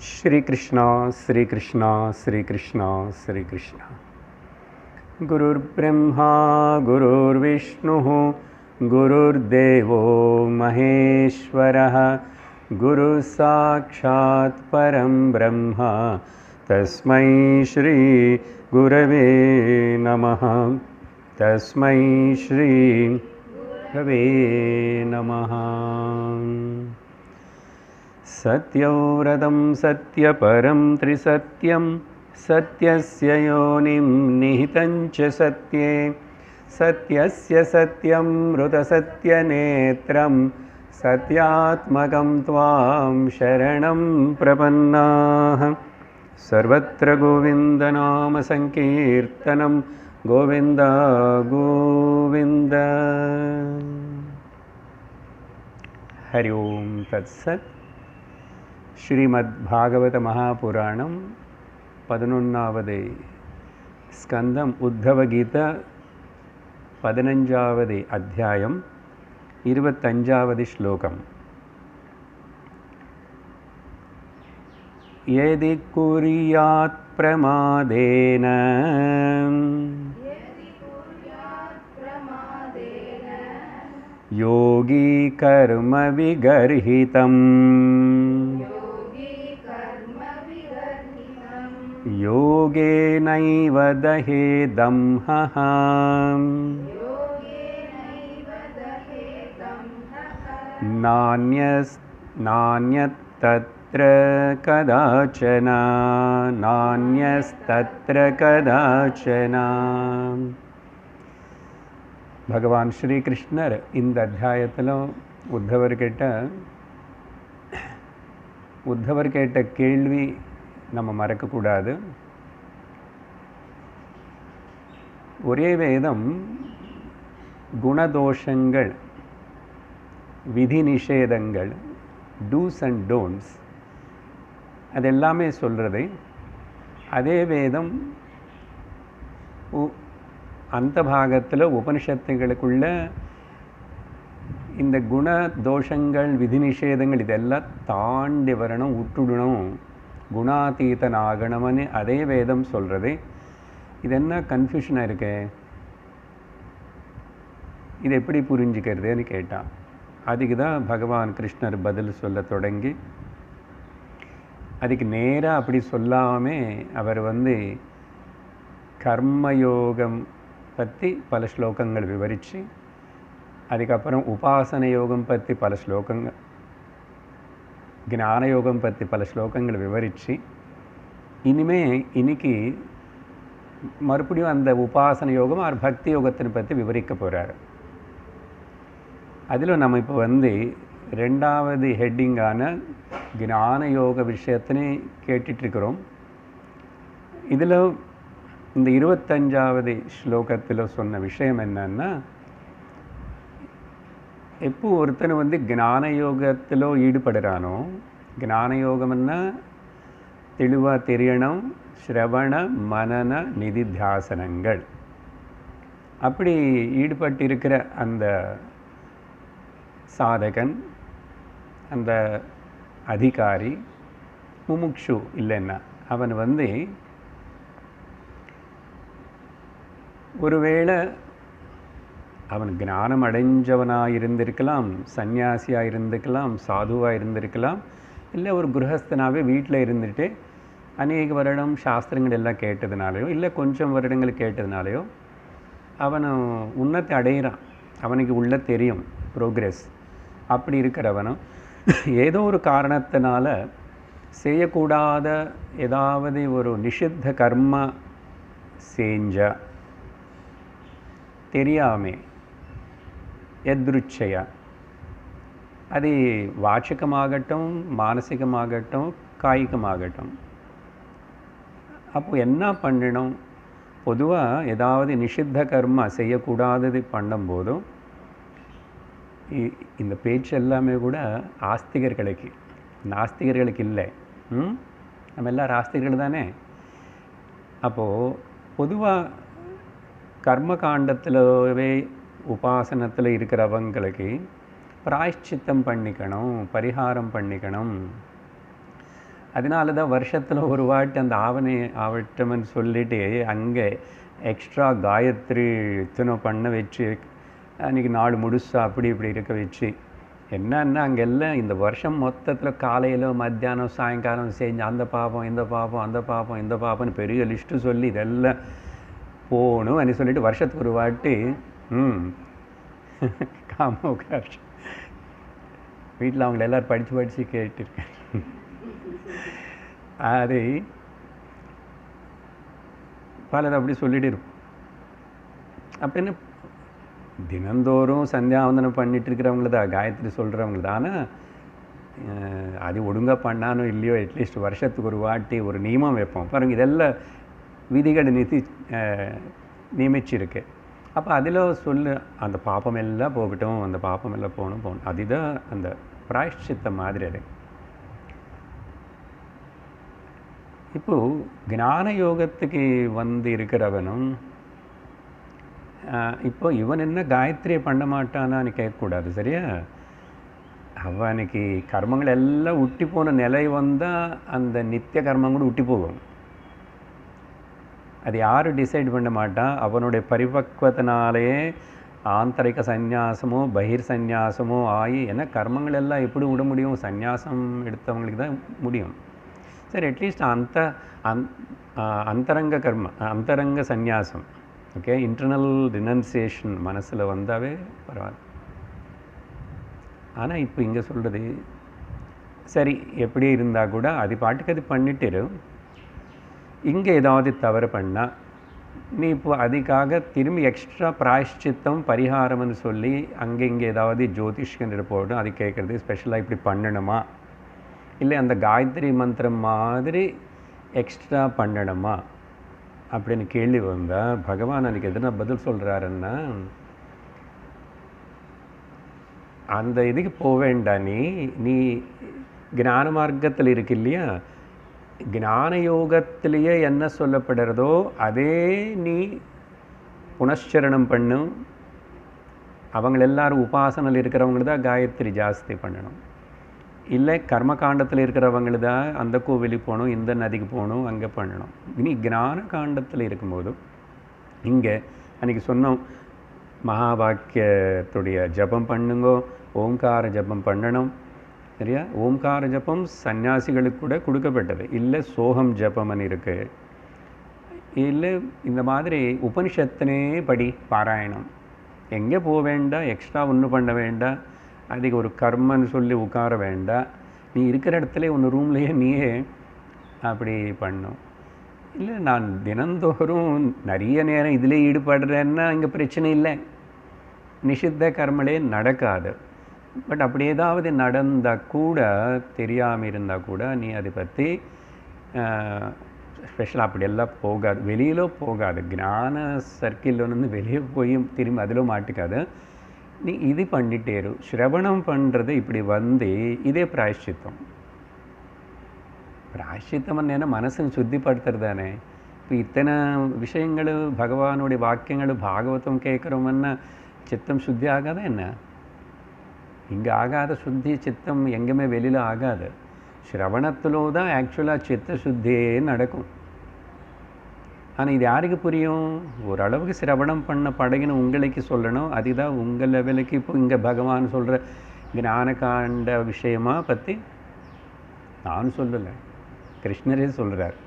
श्री कृष्णा श्री कृष्णा श्री कृष्णा श्री कृष्णा। गुरुर्ब्रह्मा गुरुर्विष्णुः गुरुर्देवो महेश्वरः गुरुसाक्षात् परं ब्रह्म तस्मै श्री गुरवे नमः। तस्मै श्री गुरवे नमः। सत्यव्रतं सत्यपरं त्रिसत्यं सत्यस्य योनिं निहितं च सत्ये सत्यस्य सत्यं मृतसत्यनेत्रं सत्यात्मकं त्वां शरणं प्रपन्नाः। सर्वत्र गोविन्दनामसङ्कीर्तनं गोविन्द गोविन्द। हरि ओं तत्सत्। श्रीमद्भागवत महापुराणं 11வது स्कंदम उद्धवगीता 15வது अध्यायम 25வது श्लोकम। यदि कुर्यात् प्रमादेन योगी कर्म विगर्हितम् योगेनैव दहेदंहः नान्यस्तत्र कदाचन नान्यस्तत्र कदाचन। भगवान श्री कृष्णर இந்த அத்தியாயத்தில் உத்தவர் கேட்ட கேள்வி நம்ம மறக்கக்கூடாது. ஒரே வேதம் குணதோஷங்கள் விதி நிஷேதங்கள் டூஸ் அண்ட் டோன்ட்ஸ் அதெல்லாமே சொல்கிறது. அதே வேதம் அந்த பாகத்தில் உபனிஷத்துகளுக்குள்ள இந்த குண தோஷங்கள் விதி நிஷேதங்கள் இதெல்லாம் தாண்டி வரணும், விட்டுடணும், குணாதீதனாகணும்னு அதே வேதம் சொல்கிறது. இது என்ன கன்ஃபியூஷனாக இருக்கு, இது எப்படி புரிஞ்சுக்கிறதுன்னு கேட்டான். அதுக்கு தான் பகவான் கிருஷ்ணர் பதில் சொல்ல தொடங்கி, அதுக்கு நேராக அப்படி சொல்லாமல் அவர் கர்மயோகம் பற்றி பல ஸ்லோகங்கள் விவரித்து, அதுக்கப்புறம் உபாசன யோகம் பற்றி பல ஸ்லோகங்கள், ஞான யோகம் பற்றி பல ஸ்லோகங்கள் விவரித்து, இன்னைக்கு மறுபடியும் அந்த உபாசன யோகம் ஆர் பக்தி யோகத்தினை பற்றி விவரிக்க போகிறார். அதில் நம்ம இப்போ 2வது ஹெட்டிங்கான ஞான யோக விஷயத்தினை கேட்டுட்ருக்கிறோம். இதில் இந்த 25வது ஸ்லோகத்தில் சொன்ன விஷயம் என்னன்னா, எப்போ ஒருத்தன் ஞான யோகத்தில் ஈடுபடுறானோ, ஞான யோகம்னா தெளிவாக தெரியணும், ஸ்ரவண மனன நிதித்தியாசனங்கள், அப்படி ஈடுபட்டிருக்கிற அந்த சாதகன், அந்த அதிகாரி, முமுக்ஷு இல்லைன்னா அவன் ஒருவேளை அவன் ஞானம் அடைஞ்சவனாக இருந்திருக்கலாம், சன்னியாசியாக இருந்திருக்கலாம், சாதுவாக இருந்திருக்கலாம், இல்லை ஒரு குருஹஸ்தனாகவே வீட்டில் இருந்துட்டு அநேக வருடம் சாஸ்திரங்கள் எல்லாம் கேட்டதுனாலையோ, இல்லை கொஞ்சம் வருடங்கள் கேட்டதுனாலையோ அவன் உன்னத்தை அடைகிறான், அவனுக்கு உள்ள தெரியும் ப்ரோக்ரெஸ். அப்படி இருக்கிறவனும் ஏதோ ஒரு காரணத்தினால செய்யக்கூடாத ஏதாவது ஒரு நிஷித்த கர்ம செஞ்ச தெரியாமே எதிருச்சையா, அது வாச்சிகமாகட்டும், மானசிகமாகட்டும், காய்கமாகட்டும், அப்போ என்ன பண்ணணும்? பொதுவாக ஏதாவது நிஷித்த கர்மா செய்யக்கூடாதது பண்ணும்போதும், இந்த பேச்சு எல்லாமே கூட ஆஸ்திகர்களுக்கு, நாஸ்திகர்களுக்கு இல்லை. நம்ம எல்லோரும் ஆஸ்திகர்கள் தானே. அப்போது பொதுவாக கர்ம காண்டத்திலவே உபாசனத்தில் இருக்கிறவங்களுக்கு பிராயஷ்சித்தம் பண்ணிக்கணும், பரிகாரம் பண்ணிக்கணும். அதனால தான் வருஷத்தில் ஒரு வாட்டி அந்த ஆவணி ஆவட்டம்னு சொல்லிட்டு அங்கே எக்ஸ்ட்ரா காயத்ரி இத்தனை பண்ண வச்சு அன்றைக்கி நாள் முழுசா அப்படி இப்படி இருக்க வச்சு என்னன்னா அங்கெல்லாம் இந்த வருஷம் மொத்தத்தில் காலையில் மத்தியானம் சாயங்காலம் செஞ்சு அந்த பாப்போம் இந்த பாப்போம் அந்த பாப்போம் இந்த பாப்போன்னு பெரிய லிஸ்ட்டு சொல்லி இதெல்லாம் போகணும் அப்படின்னு சொல்லிட்டு வருஷத்துக்கு ஒரு வாட்டி காமோகாஷ் வீட்டில் அவங்கள எல்லோரும் படித்து கேட்டிருக்கேன். அது பலது அப்படி சொல்லிட்டு இருக்கும். அப்படின்னு தினந்தோறும் சந்தியாவந்தனம் பண்ணிட்டு இருக்கிறவங்கள தான் காயத்ரி சொல்கிறவங்க தான். ஆனால் அது ஒழுங்காக பண்ணானோ இல்லையோ அட்லீஸ்ட் வருஷத்துக்கு ஒரு வாட்டி ஒரு நியமம் வைப்போம் பாருங்கள். இதெல்லாம் விதிகளை நியமிச்சிருக்கு. அப்போ அதில் சொல்லு அந்த பாப்பம் எல்லாம் போகட்டும், அந்த பாப்பம் எல்லாம் போகணும். அதுதான் அந்த பிராயஷ்சித்த மாதிரி. அது இப்போது ஞான யோகத்துக்கு வந்து இருக்கிறவனும் இப்போ இவன் என்ன காயத்ரியை பண்ண மாட்டானான்னு கேட்கக்கூடாது, சரியா? அவனுக்கு கர்மங்கள் எல்லாம் உட்டி போன நிலை வந்தால் அந்த நித்திய கர்மங்களும் உட்டி போகும். அது யாரும் டிசைட் பண்ண மாட்டான். அவனுடைய பரிபக்வத்தினாலேயே ஆந்தரிக சந்நியாசமோ பகிர் சந்நியாசமோ ஆகி ஏன்னா கர்மங்கள் எல்லாம் எப்படி விட முடியும்? சந்நியாசம் எடுத்தவங்களுக்கு தான் முடியும். சரி, அட்லீஸ்ட் அந்தரங்க கர்ம அந்தரங்க சந்நியாசம், ஓகே, இன்டர்னல் ரினன்சியேஷன் மனசில் வந்தாவே பரவாயில்ல. ஆனால் இப்போ இங்கே சொல்கிறது சரி, எப்படி இருந்தால் கூட அது பாட்டுக்கு அது பண்ணிட்டு இங்கே ஏதாவது தவறு பண்ணால் நீ இப்போ அதுக்காக திரும்பி எக்ஸ்ட்ரா பிராயஷ்சித்தம் பரிகாரம்னு சொல்லி அங்கே இங்கே ஏதாவது ஜோதிஷ்கன் போடும் அது கேட்குறது ஸ்பெஷலாக இப்படி பண்ணணுமா, இல்லை அந்த காயத்ரி மந்திரம் மாதிரி எக்ஸ்ட்ரா பண்ணணுமா அப்படின்னு கேள்வி வந்தால் பகவான் அதுக்கு எதுனா பதில் சொல்கிறாருன்னா, அந்த இதுக்கு போக வேண்டாம். நீ ஞான மார்க்கத்தில் இருக்கு இல்லையா, ஞான யோகத்திலேயே என்ன சொல்லப்படுறதோ அதே நீ புனశ్చரணம் பண்ணும். அவங்க எல்லாரும் உபாசனையில் இருக்கிறவங்க தான் காயத்ரி ஜாஸ்தி பண்ணணும். இல்லை கர்மகாண்டத்தில் இருக்கிறவங்க தான் அந்த கோவிலுக்கு போகணும், இந்த நதிக்கு போகணும், அங்கே பண்ணணும். இனி ஞான காண்டத்தில் இருக்கும்போது இங்கே அன்றைக்கி சொன்னோம், மகாவாக்கியத்துடைய ஜபம் பண்ணுங்கோ, ஓம்கார ஜபம் பண்ணணும், சரியா? ஓம்கார ஜபம் சன்னியாசிகளுக்கு கூட கொடுக்கப்பட்டது. இல்லை சோகம் ஜபம்னு இருக்குது. இல்லை இந்த மாதிரி உபனிஷத்தினே படி பாராயணம். எங்கே போக வேண்டாம், எக்ஸ்ட்ரா ஒன்றும் பண்ண வேண்டாம், அதுக்கு ஒரு கர்மன்னு சொல்லி உட்கார வேண்டாம். நீ இருக்கிற இடத்துல ஒன்று ரூம்லேயே நீயே அப்படி பண்ணும். இல்லை நான் தினந்தோறும் நிறைய நேரம் இதிலே ஈடுபடுறேன்னா இங்கே பிரச்சனை இல்லை, நிஷித்த கர்மலே நடக்காது. பட் அப்படி ஏதாவது நடந்தால் கூட தெரியாமல் இருந்தால் கூட நீ அதை பற்றி ஸ்பெஷலாக அப்படியெல்லாம் போகாது, வெளியிலோ போகாது. ஞான சர்க்கிளில் வந்து வெளியே போய் திரும்பி அதில் மாட்டிக்காது. நீ இது பண்ணிட்டேரு. ஸ்ரவணம் பண்ணுறது இப்படி வந்து இதே பிராயஷ்சித்தம். பிராயஷ்சித்தம் என்ன மனசை சுத்திப்படுத்துறது தானே. இப்போ இத்தனை விஷயங்கள் பகவானுடைய வாக்கியங்கள் பாகவதம் கேட்குறோம்னா சித்தம் சுத்தி ஆகாத என்ன? இங்கே ஆகாத சுத்தி சித்தம் எங்கேயுமே வெளியில் ஆகாது. ஸ்ரவணத்திலோ தான் ஆக்சுவலாக சித்த சுத்தியே நடக்கும். ஆனால் இது யாருக்கு புரியும்? ஓரளவுக்கு சிரவணம் பண்ண பழகின உங்களுக்கு சொல்லணும். அதுதான் உங்கள் லெவலுக்கு. இப்போ இங்கே பகவான் சொல்கிற ஞானகாண்ட விஷயமா பற்றி நான் சொல்லலை, கிருஷ்ணரே சொல்கிறார்,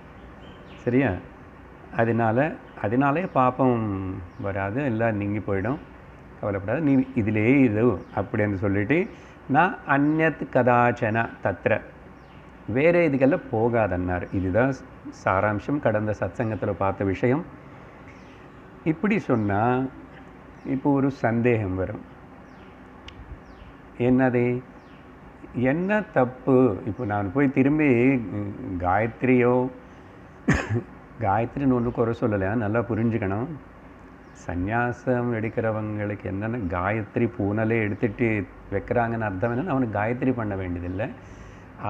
சரியா? அதனாலே பாப்பம் வராது, எல்லாம் நீங்கி போயிடும், கவலைப்படாது, நீ இதிலே இது அப்படின்னு சொல்லிட்டு நான் அந்நத் கதாச்சன தத்ர வேறு இதுக்கெல்லாம் போகாதன்னார். இதுதான் சாராம்சம். கடந்த சத்சங்கத்தில் பார்த்த விஷயம். இப்படி சொன்னால் இப்போ ஒரு சந்தேகம் வரும். என்னது, என்ன தப்பு? இப்போ நான் போய் திரும்பி காயத்ரியோ காயத்ரின்னு ஒன்று குறை சொல்லலை, நல்லா புரிஞ்சுக்கணும். சந்நியாசம் எடுக்கிறவங்களுக்கு என்னென்ன காயத்ரி பூனலே எடுத்துகிட்டு வைக்கிறாங்கன்னு அர்த்தம் என்னென்னு, அவனுக்கு காயத்ரி பண்ண வேண்டியதில்லை.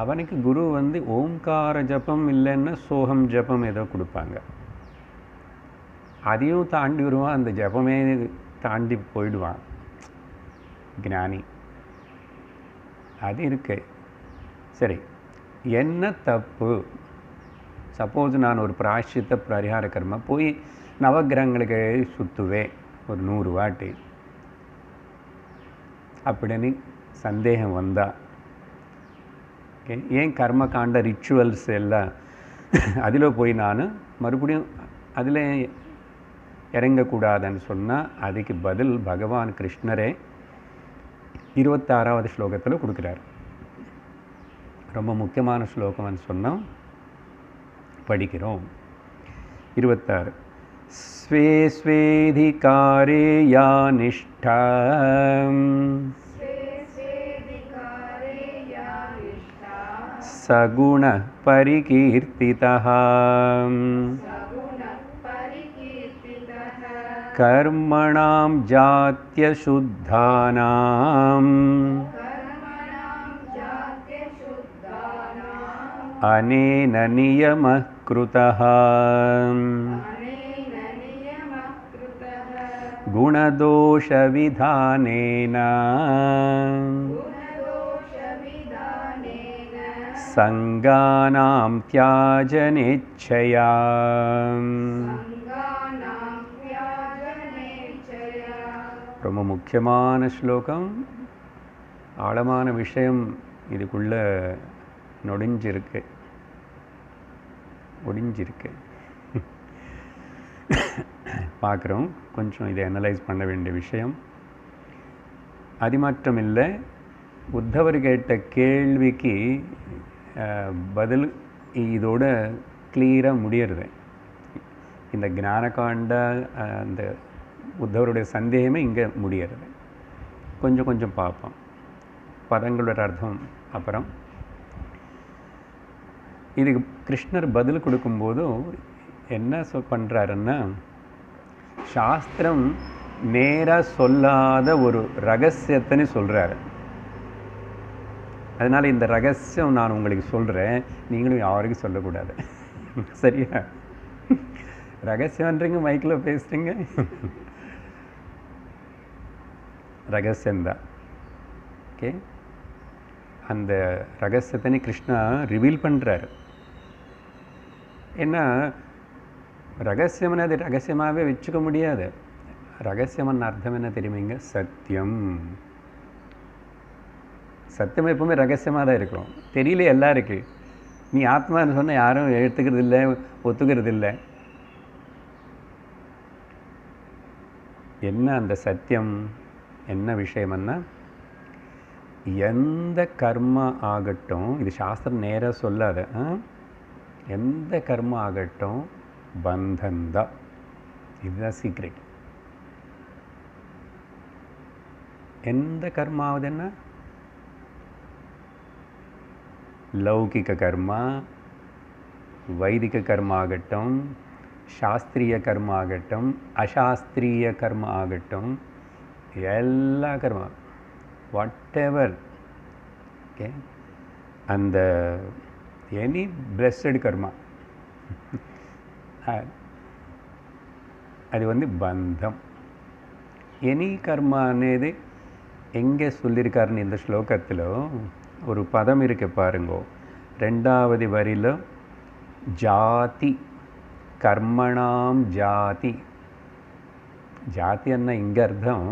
அவனுக்கு குரு வந்து ஓம்கார ஜபம் இல்லைன்னா சோகம் ஜபம் ஏதோ கொடுப்பாங்க. அதையும் தாண்டி வருவான், அந்த ஜபமே தாண்டி போயிடுவான் ஞானி. அது இருக்கு. சரி, என்ன தப்பு? சப்போஸ் நான் ஒரு பிராயஷ்சித்த பரிகார கர்மா போய் நவகிரகங்களுக்கு சுற்றுவேன் ஒரு 100 வாட்டி அப்படின்னு சந்தேகம் வந்தால், ஏன் கர்ம காண்ட ரிச்சுவல்ஸ் எல்லாம் அதில் போய் நான் மறுபடியும் அதில் இறங்கக்கூடாதுன்னு சொன்னால், அதுக்கு பதில் பகவான் கிருஷ்ணரே 26வது ஸ்லோகத்தில் கொடுக்குறார். ரொம்ப முக்கியமான ஸ்லோகம்னு சொன்னால் படிக்கிறோம். 26 ஸ்வே ஸ்வேதிகாரே யா நிஷ்டா சகுண பரிகீர்த்திதः கர்மணாம் ஜாத்யசுத்தானாம் அனேன நியமः க்ருதः குணதோஷவிதானேன சங்கானாம் தியாஜனேச்சயா. ரொம்ப முக்கியமான ஸ்லோகம், ஆழமான விஷயம் இதுக்குள்ள நொடிஞ்சிருக்கு, ஒடிஞ்சிருக்கு. பார்க்குறோம், கொஞ்சம் இதை அனலைஸ் பண்ண வேண்டிய விஷயம். அது மட்டும் இல்லை, உத்தவர் கேட்ட கேள்விக்கு பதில் இதோட கிளியராக முடியறது. இந்த ஞானகாண்ட அந்த உத்தவருடைய சந்தேகமே இங்கே முடியறது. கொஞ்சம் கொஞ்சம் பார்ப்போம் பதங்களோட அர்த்தம். அப்புறம் இதுக்கு கிருஷ்ணர் பதில் கொடுக்கும்போதும் என்ன பண்ணுறாருன்னா, சாஸ்திரம் நேராக சொல்லாத ஒரு ரகசியத்தைன்னு சொல்கிறாரு. அதனால் இந்த ரகசியம் நான் உங்களுக்கு சொல்கிறேன், நீங்களும் யாருக்கும் சொல்லக்கூடாது. சரியா? ரகசியம்ன்றீங்க, மைக்கில் பேசுகிறீங்க, ரகசியம்தான். ஓகே, அந்த ரகசியத்தை கிருஷ்ணா ரிவீல் பண்ணுறாரு. ஏன்னா ரகசியம்னு அது ரகசியமாகவே வச்சுக்க முடியாது. ரகசியம்னு அர்த்தம் என்ன தெரியுமீங்க? சத்தியம். சத்தியம் எப்பவுமே ரகசியமாக தான் இருக்கும், தெரியல எல்லாருக்கு. நீ ஆத்மான்னு சொன்னால் யாரும் எடுத்துக்கிறது இல்லை, ஒத்துக்கிறது இல்லை. என்ன அந்த சத்தியம்? என்ன விஷயம்னா, எந்த கர்மா ஆகட்டும், இது சாஸ்திரம் நேராக சொல்லாத, எந்த கர்மா ஆகட்டும் பந்தந்தான். இதுதான் சீக்ரெட். எந்த கர்மா ஆகுதுன்னா, லௌகிக கர்மா, வைதிக கர்மா ஆகட்டும், சாஸ்திரிய கர்மா ஆகட்டும், அசாஸ்திரிய கர்மா ஆகட்டும், எல்லா கர்மா, வாட் எவர். ஓகே, அந்த எனி பிளஸ்டு கர்மா அது வந்து பந்தம். எனி கர்மா అనేది எங்கே சொல்லியிருக்காருன்னு இந்த ஸ்லோகத்தில் ஒரு பதம் இருக்கு பாருங்கோ. 2வது வரியில் ஜாதி, கர்மணாம் ஜாதி. ஜாதி அண்ணா இங்கே அர்த்தம்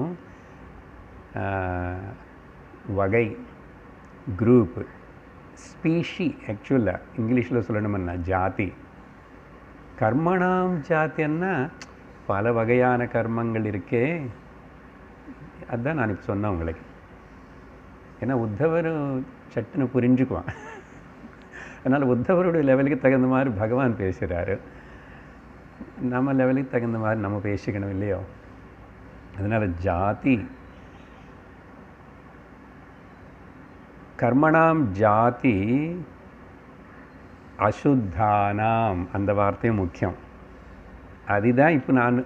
வகை, குரூப், ஸ்பீஷி. ஆக்சுவலாக இங்கிலீஷில் சொல்லணும்னா ஜாதி. கர்மணாம் ஜாத்தின்னா பல வகையான கர்மங்கள் இருக்கே, அதுதான் நான் இப்போ சொன்னேன் உங்களுக்கு. ஏன்னா உத்தவர் சட்டுன்னு புரிஞ்சுக்குவான். அதனால் உத்தவருடைய லெவலுக்கு தகுந்த மாதிரி பகவான் பேசுகிறாரு, நம்ம லெவலுக்கு தகுந்த மாதிரி நம்ம பேசிக்கணும் இல்லையோ. அதனால் ஜாதி, கர்மணாம் ஜாதி அசுத்தானாம், அந்த வார்த்தையும் முக்கியம். அதுதான் இப்போ நான்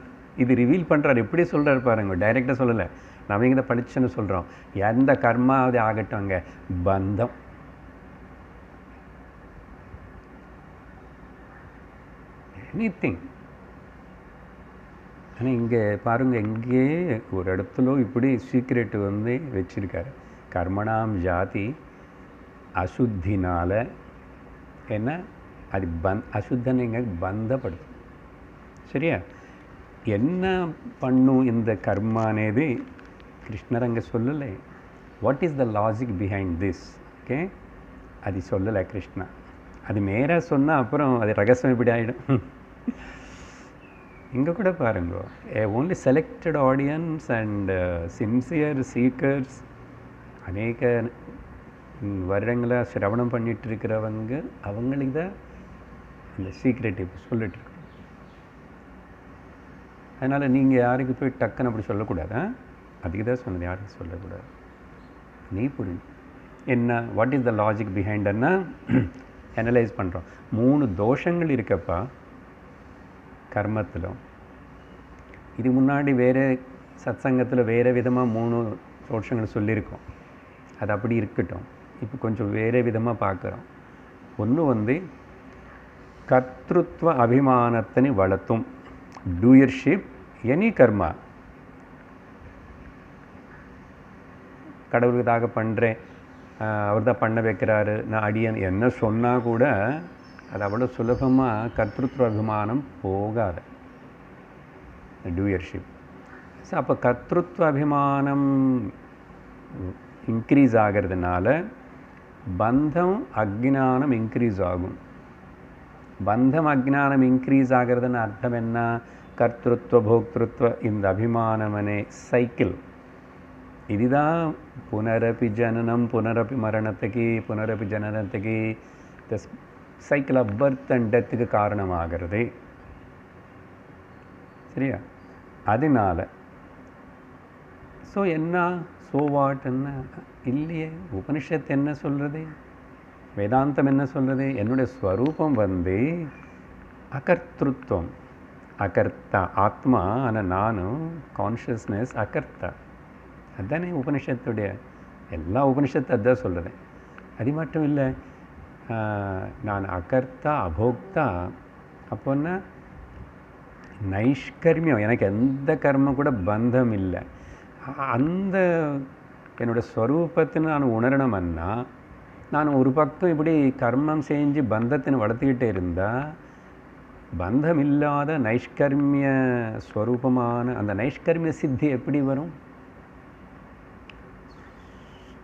இது ரிவீல் பண்ணுறாரு. எப்படி சொல்கிறாரு பாருங்க, டைரெக்டாக சொல்லலை, நம்ம இங்கே தான் படிச்சுன்னு சொல்கிறோம். எந்த கர்மாவது ஆகட்டும், அங்கே பந்தம். எனிதிங். ஆனால் இங்கே பாருங்கள், எங்கே ஒரு இடத்துல இப்படி சீக்ரெட்டு வந்து வச்சுருக்காரு. கர்மணாம் ஜாதி அசுத்தினால் ஏன்னா அது அசுத்தனைங்க బంధపడుతుంది. சரியா? என்ன பண்ணும் இந்த கர்மா అనేది కృష్ణరంగ சொல்லலை. What is the logic behind this? Okay, அது சொல்லலை கிருஷ்ணா. அது நேராக சொன்னால் அப்புறம் அது ரகசியம் இப்படி ஆகிடும். இங்கே கூட பாருங்க, only selected audience and sincere seekers, அநேக வருடங்களாக சிரவணம் பண்ணிட்டு இருக்கிறவங்க, அவங்களுக்கு தான் இந்த சீக்ரெட் இப்போ சொல்லிட்டு இருக்கு. அதனால் நீங்கள் யாருக்கு போய் டக்குன்னு அப்படி சொல்லக்கூடாது. அதுக்கு தான் சொன்னது, யாருக்கு சொல்லக்கூடாது. நீ புரியும் என்ன, வாட் இஸ் த லாஜிக் பிஹைண்ட்னா அனலைஸ் பண்ணுறோம். 3 தோஷங்கள் இருக்கப்பா கர்மத்தில். இது முன்னாடி வேறு சத்சங்கத்தில் வேறு விதமாக 3 தோஷங்கள் சொல்லியிருக்கோம். அது அப்படி இருக்கட்டும். இப்போ கொஞ்சம் வேறு விதமாக பார்க்குறோம். ஒன்று கர்த்திருவ அபிமானத்தினை வளர்த்தும். டூயர்ஷிப் எனி கர்மா, கடவுளுக்காக பண்ணுறேன், அவர் தான் பண்ண வைக்கிறாரு, நான் அடியன் என்ன சொன்னால் கூட அது அவ்வளோ சுலபமாக கர்த்திருவ அபிமானம் போகாது. டூயர்ஷிப். ஸோ அப்போ கர்த்திருவ அபிமானம் இன்க்ரீஸ் ஆகிறதுனால பந்தம் அக்ஞானம் இன்க்ரீஸ் ஆகும். பந்தம் அக்ஞானம் இன்க்ரீஸ் ஆகிறதுன்னு அர்த்தம் என்ன? கர்த்திருவ போக்திருத்வ இந்த அபிமானமனே சைக்கிள். இதுதான் புனரப்பி ஜனனம் புனரப்பி மரணத்துக்கு புனரப்பி ஜனனத்துக்கு the cycle of birth and டெத்துக்கு காரணமாகிறது. சரியா? அதனால் ஸோ என்ன, ஸோ வாட் என்ன இல்லையே. உபனிஷத்து என்ன சொல்கிறது, வேதாந்தம் என்ன சொல்கிறது? என்னுடைய ஸ்வரூபம் அகர்த்திருவம், அகர்த்தா ஆத்மா. ஆனால் நானும் கான்ஷியஸ்னஸ் அகர்த்தா. அதுதானே உபனிஷத்துடைய எல்லா உபனிஷத்து அதுதான் சொல்கிறது. அது மட்டும் இல்லை, நான் அகர்த்தா அபோக்தா. அப்போன்னா நைஷ்கர்மியம், எனக்கு எந்த கர்மம் கூட பந்தம் இல்லை. அந்த என்னோடய ஸ்வரூபத்தின்னு நான் உணரணும்னா, நான் ஒரு பக்கம் இப்படி கர்மம் செஞ்சு பந்தத்தின்னு வளர்த்துக்கிட்டே இருந்தால், பந்தம் இல்லாத நைஷ்கர்மிய ஸ்வரூபமான அந்த நைஷ்கர்மிய சித்தி எப்படி வரும்?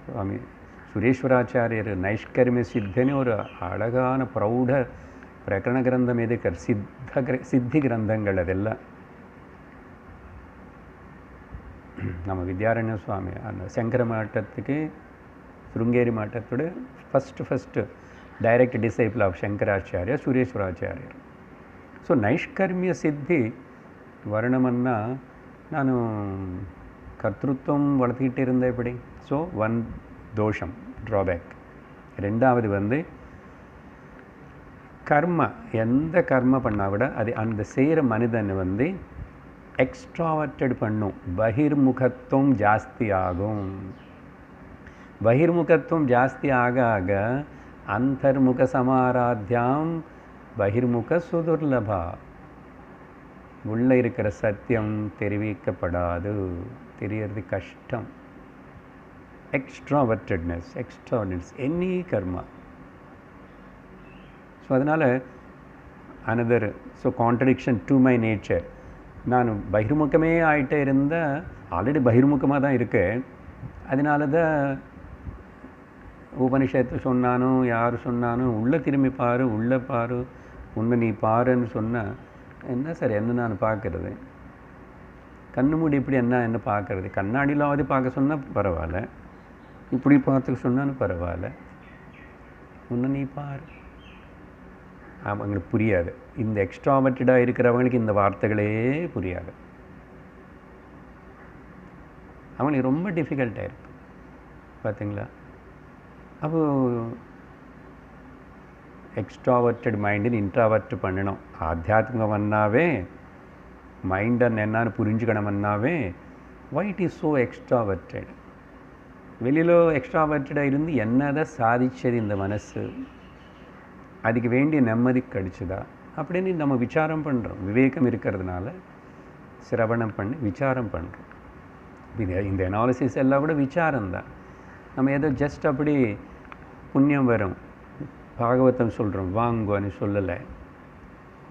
சுவாமி சுரேஸ்வராச்சாரியர் நைஷ்கர்மிய சித்தின்னு ஒரு அழகான ப்ரௌட பிரகரண கிரந்தம் எதுக்கார், சித்தி கிரந்தங்கள். அதெல்லாம் நம்ம வித்யாரண்ய சுவாமி அந்த சங்கர மாட்டத்துக்கு சுருங்கேரி மாட்டத்தோட ஃபஸ்ட்டு டைரக்ட் டிசைபிள் ஆஃப் சங்கராச்சாரியர் சுரேஸ்வராச்சாரியர். ஸோ நைஷ்கர்மிய சித்தி வரணுமன்னா நான் கர்த்திருவம் வளர்த்துக்கிட்டே இருந்தேன் எப்படி? ஸோ ஒன் தோஷம், ட்ராபேக். ரெண்டாவது கர்மா, எந்த கர்மா பண்ணால் கூட அது அந்த செய்கிற மனிதன் எக்ஸ்ட்ராவர்டட் பண்ணும். பகிர்முகத்துவம் ஜாஸ்தி ஆகும். பகிர்முகத்துவம் ஜாஸ்தி ஆக ஆக அந்தர்முக சமாராத்தியாம் பகிர்முக சுதுர்லபா. உள்ளே இருக்கிற சத்தியம் தெரிவிக்கப்படாது, தெரியறது கஷ்டம். எக்ஸ்ட்ராவர்டட்னஸ் எனி கர்மா. ஸோ அதனால் another contradiction to my nature. நான் பகிர்முகமே ஆகிட்டே இருந்தால், ஆல்ரெடி பகிர்முகமாக தான் இருக்கேன். அதனால தான் உபனிஷத்து சொன்னாலும் யார் சொன்னாலும் உள்ளே திரும்பி பாரு, உள்ளே பாரு, உன்னை நீ பாருன்னு சொன்னால் என்ன சார் என்ன நான் பார்க்குறது? கண்ணு மூடி இப்படி என்ன பார்க்குறது? கண்ணாடியிலாவது பார்க்க சொன்னால் பரவாயில்ல, இப்படி பார்த்துக்க சொன்னாலும் பரவாயில்ல, உன்னை நீ பாரு. அவங்களுக்கு புரியாது. இந்த எக்ஸ்ட்ராவர்ட்டடாக இருக்கிறவங்களுக்கு இந்த வார்த்தைகளே புரியாது. அவங்களுக்கு ரொம்ப டிஃபிகல்ட்டாக இருக்கு. பார்த்தீங்களா? அப்போது எக்ஸ்ட்ராவர்ட்டட் மைண்டுன்னு இன்ட்ராவர்ட் பண்ணணும். ஆத்தியாத்மிகம்னாவே மைண்டை என்னன்னு புரிஞ்சுக்கணும்னாவே வை இட் இஸ் ஸோ எக்ஸ்ட்ராவர்ட்டட். வெளியில் எக்ஸ்ட்ராவர்ட்டடாக இருந்து என்னதான் சாதிச்சது இந்த மனசு, அதுக்கு வேண்டிய நிம்மதி கிடைச்சதா அப்படின்னு நம்ம விசாரம் பண்ணுறோம். விவேகம் இருக்கிறதுனால சிரவணம் பண்ணி விசாரம் பண்ணுறோம். இந்த அனாலிசிஸ் எல்லாம் கூட விசாரம்தான். நம்ம ஏதோ ஜஸ்ட் அப்படி புண்ணியம் வரும், பாகவதம் சொல்கிறோம், வாங்குவான்னு சொல்லலை.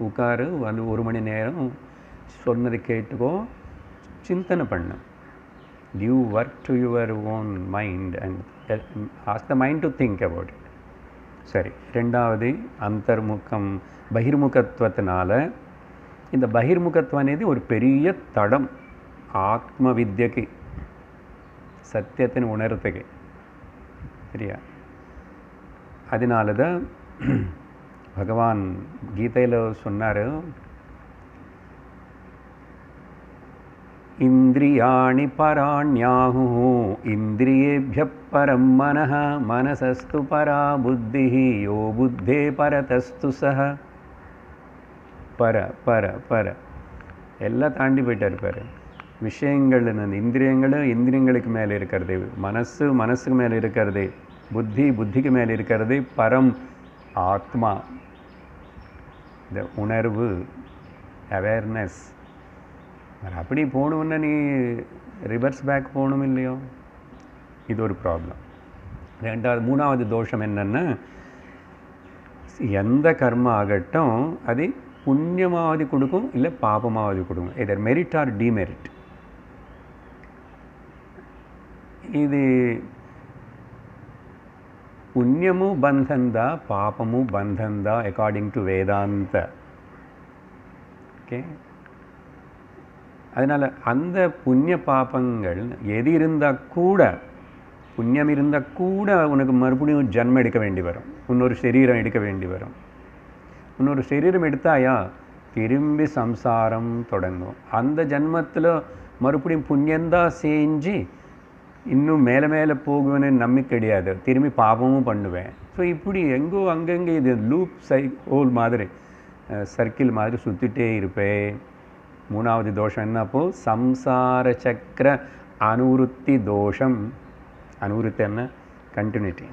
உட்காரு, வந்து 1 மணி நேரம் சொன்னதை கேட்டுக்கோ, சிந்தனை பண்ணு. You work to your own mind and ask the mind to think about it. சரி, ரெண்டாவது அந்தர்முகம் பகிர்முகத்துவத்தினால. இந்த பகிர்முகத்துவம் అనేది ஒரு பெரிய தடம் ஆத்ம வித்யக்கு, சத்தியத்தின் உணர்த்துக்கு. சரியா? அதனால தான் பகவான் கீதையில் சொன்னார், இந்திரியாணி பராண்யாஹு இந்திரியேபிய பரம் மனஹ மனசஸ்து பரா புத்தி யோ புத்தே பரதஸ்து சஹ. பர பர பர எல்லாம் தாண்டி போயிட்டார் பாரு. விஷயங்கள், இந்திரியங்களுக்கு மேலே இருக்கிறது, மனசுக்கு மேலே இருக்கிறது, புத்திக்கு மேலே இருக்கிறது, பரம் ஆத்மா, இந்த உணர்வு, அவேர்னஸ். அப்படி போகணுன்னா நீ ரிவர்ஸ் பேக் போகணும் இல்லையோ? இது ஒரு ப்ராப்ளம். மூணாவது தோஷம் என்னென்னா, எந்த கர்மம் ஆகட்டும் அது புண்ணியமாவது கொடுக்கும், இல்லை பாபமாவது கொடுக்கும். இதர் மெரிட் ஆர் டிமெரிட். இது புண்ணியமு பந்தந்தா பாபமு பந்தந்தா அக்கார்டிங் டு வேதாந்த. ஓகே, அதனால் அந்த புண்ணிய பாபங்கள் எது இருந்தால் கூட, புண்ணியம் இருந்தால் கூட உனக்கு மறுபடியும் ஜன்மம் எடுக்க வேண்டி வரும், இன்னொரு சரீரம் எடுக்க வேண்டி வரும். இன்னொரு சரீரம் எடுத்தாயா திரும்பி சம்சாரம் தொடங்கும். அந்த ஜன்மத்தில் மறுபடியும் புண்ணியந்தான் செஞ்சு இன்னும் மேலே மேலே போகுவேன்னு நம்பிக்கை கிடையாது, திரும்பி பாபமும் பண்ணுவேன். ஸோ இப்படி எங்கோ அங்கங்கே இது லூப் ஹோல் மாதிரி, சர்க்கிள் மாதிரி சுற்றிட்டே இருப்பேன். மூணாவது தோஷம் என்ன? அப்போது சம்சார சக்கர அனுவருத்தி தோஷம். அனுவருத்தி என்ன? கண்டினியூட்டி.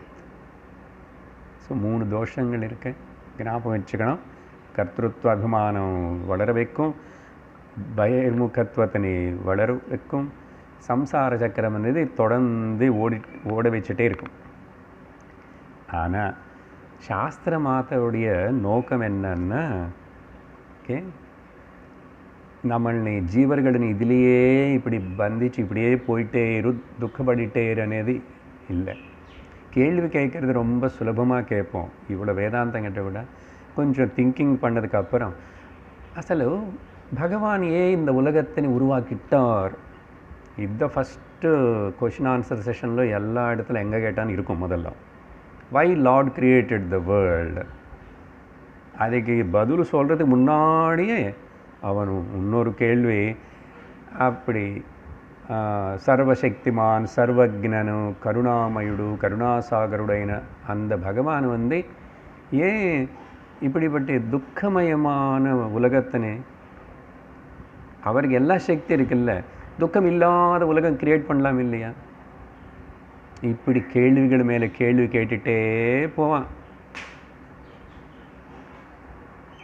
ஸோ 3 தோஷங்கள் இருக்கு, ஞாபகம் வச்சுக்கணும். கர்த்திருவ அபிமானம் வளர வைக்கும், பகிர்முகத்துவத்தினை வளர வைக்கும், சம்சார சக்கரம் అనేది தொடர்ந்து ஓட வச்சுட்டே இருக்கும். ஆனால் சாஸ்திர மாதவுடைய நோக்கம் என்னன்னா, ஓகே, நம்மளை ஜீவர்களின் இதிலேயே இப்படி பந்திச்சு இப்படியே போயிட்டே துக்கப்படிட்டே అనేది இல்லை. கேள்வி கேட்குறது ரொம்ப சுலபமாக கேட்போம், இவ்வளோ வேதாந்தம் கிட்ட விட. கொஞ்சம் திங்கிங் பண்ணதுக்கப்புறம் అసలు பகவான் ஏன் இந்த உலகத்தினை உருவாக்கிட்டார்? இந்த ஃபஸ்ட்டு கொஷின் ஆன்சர் செஷனில் எல்லா இடத்துல எங்கே கேட்டான்னு இருக்கும். முதல்ல வை லார்ட் கிரியேட்டட் த வேர்ல்டு. அதுக்கு பதில் சொல்கிறதுக்கு முன்னாடியே அவன் இன்னொரு கேள்வி, அப்படி சர்வசக்திமான் சர்வஜ்ஞனு கருணாமயுடு கருணாசாகருடைன அந்த பகவான் ஏன் இப்படிப்பட்ட துக்கமயமான உலகத்தினே, அவருக்கு எல்லா சக்தி இருக்குல்ல, துக்கம் இல்லாத உலகம் கிரியேட் பண்ணலாம் இல்லையா? இப்படி கேள்விகள் மேலே கேள்வி கேட்டுகிட்டே போவான்.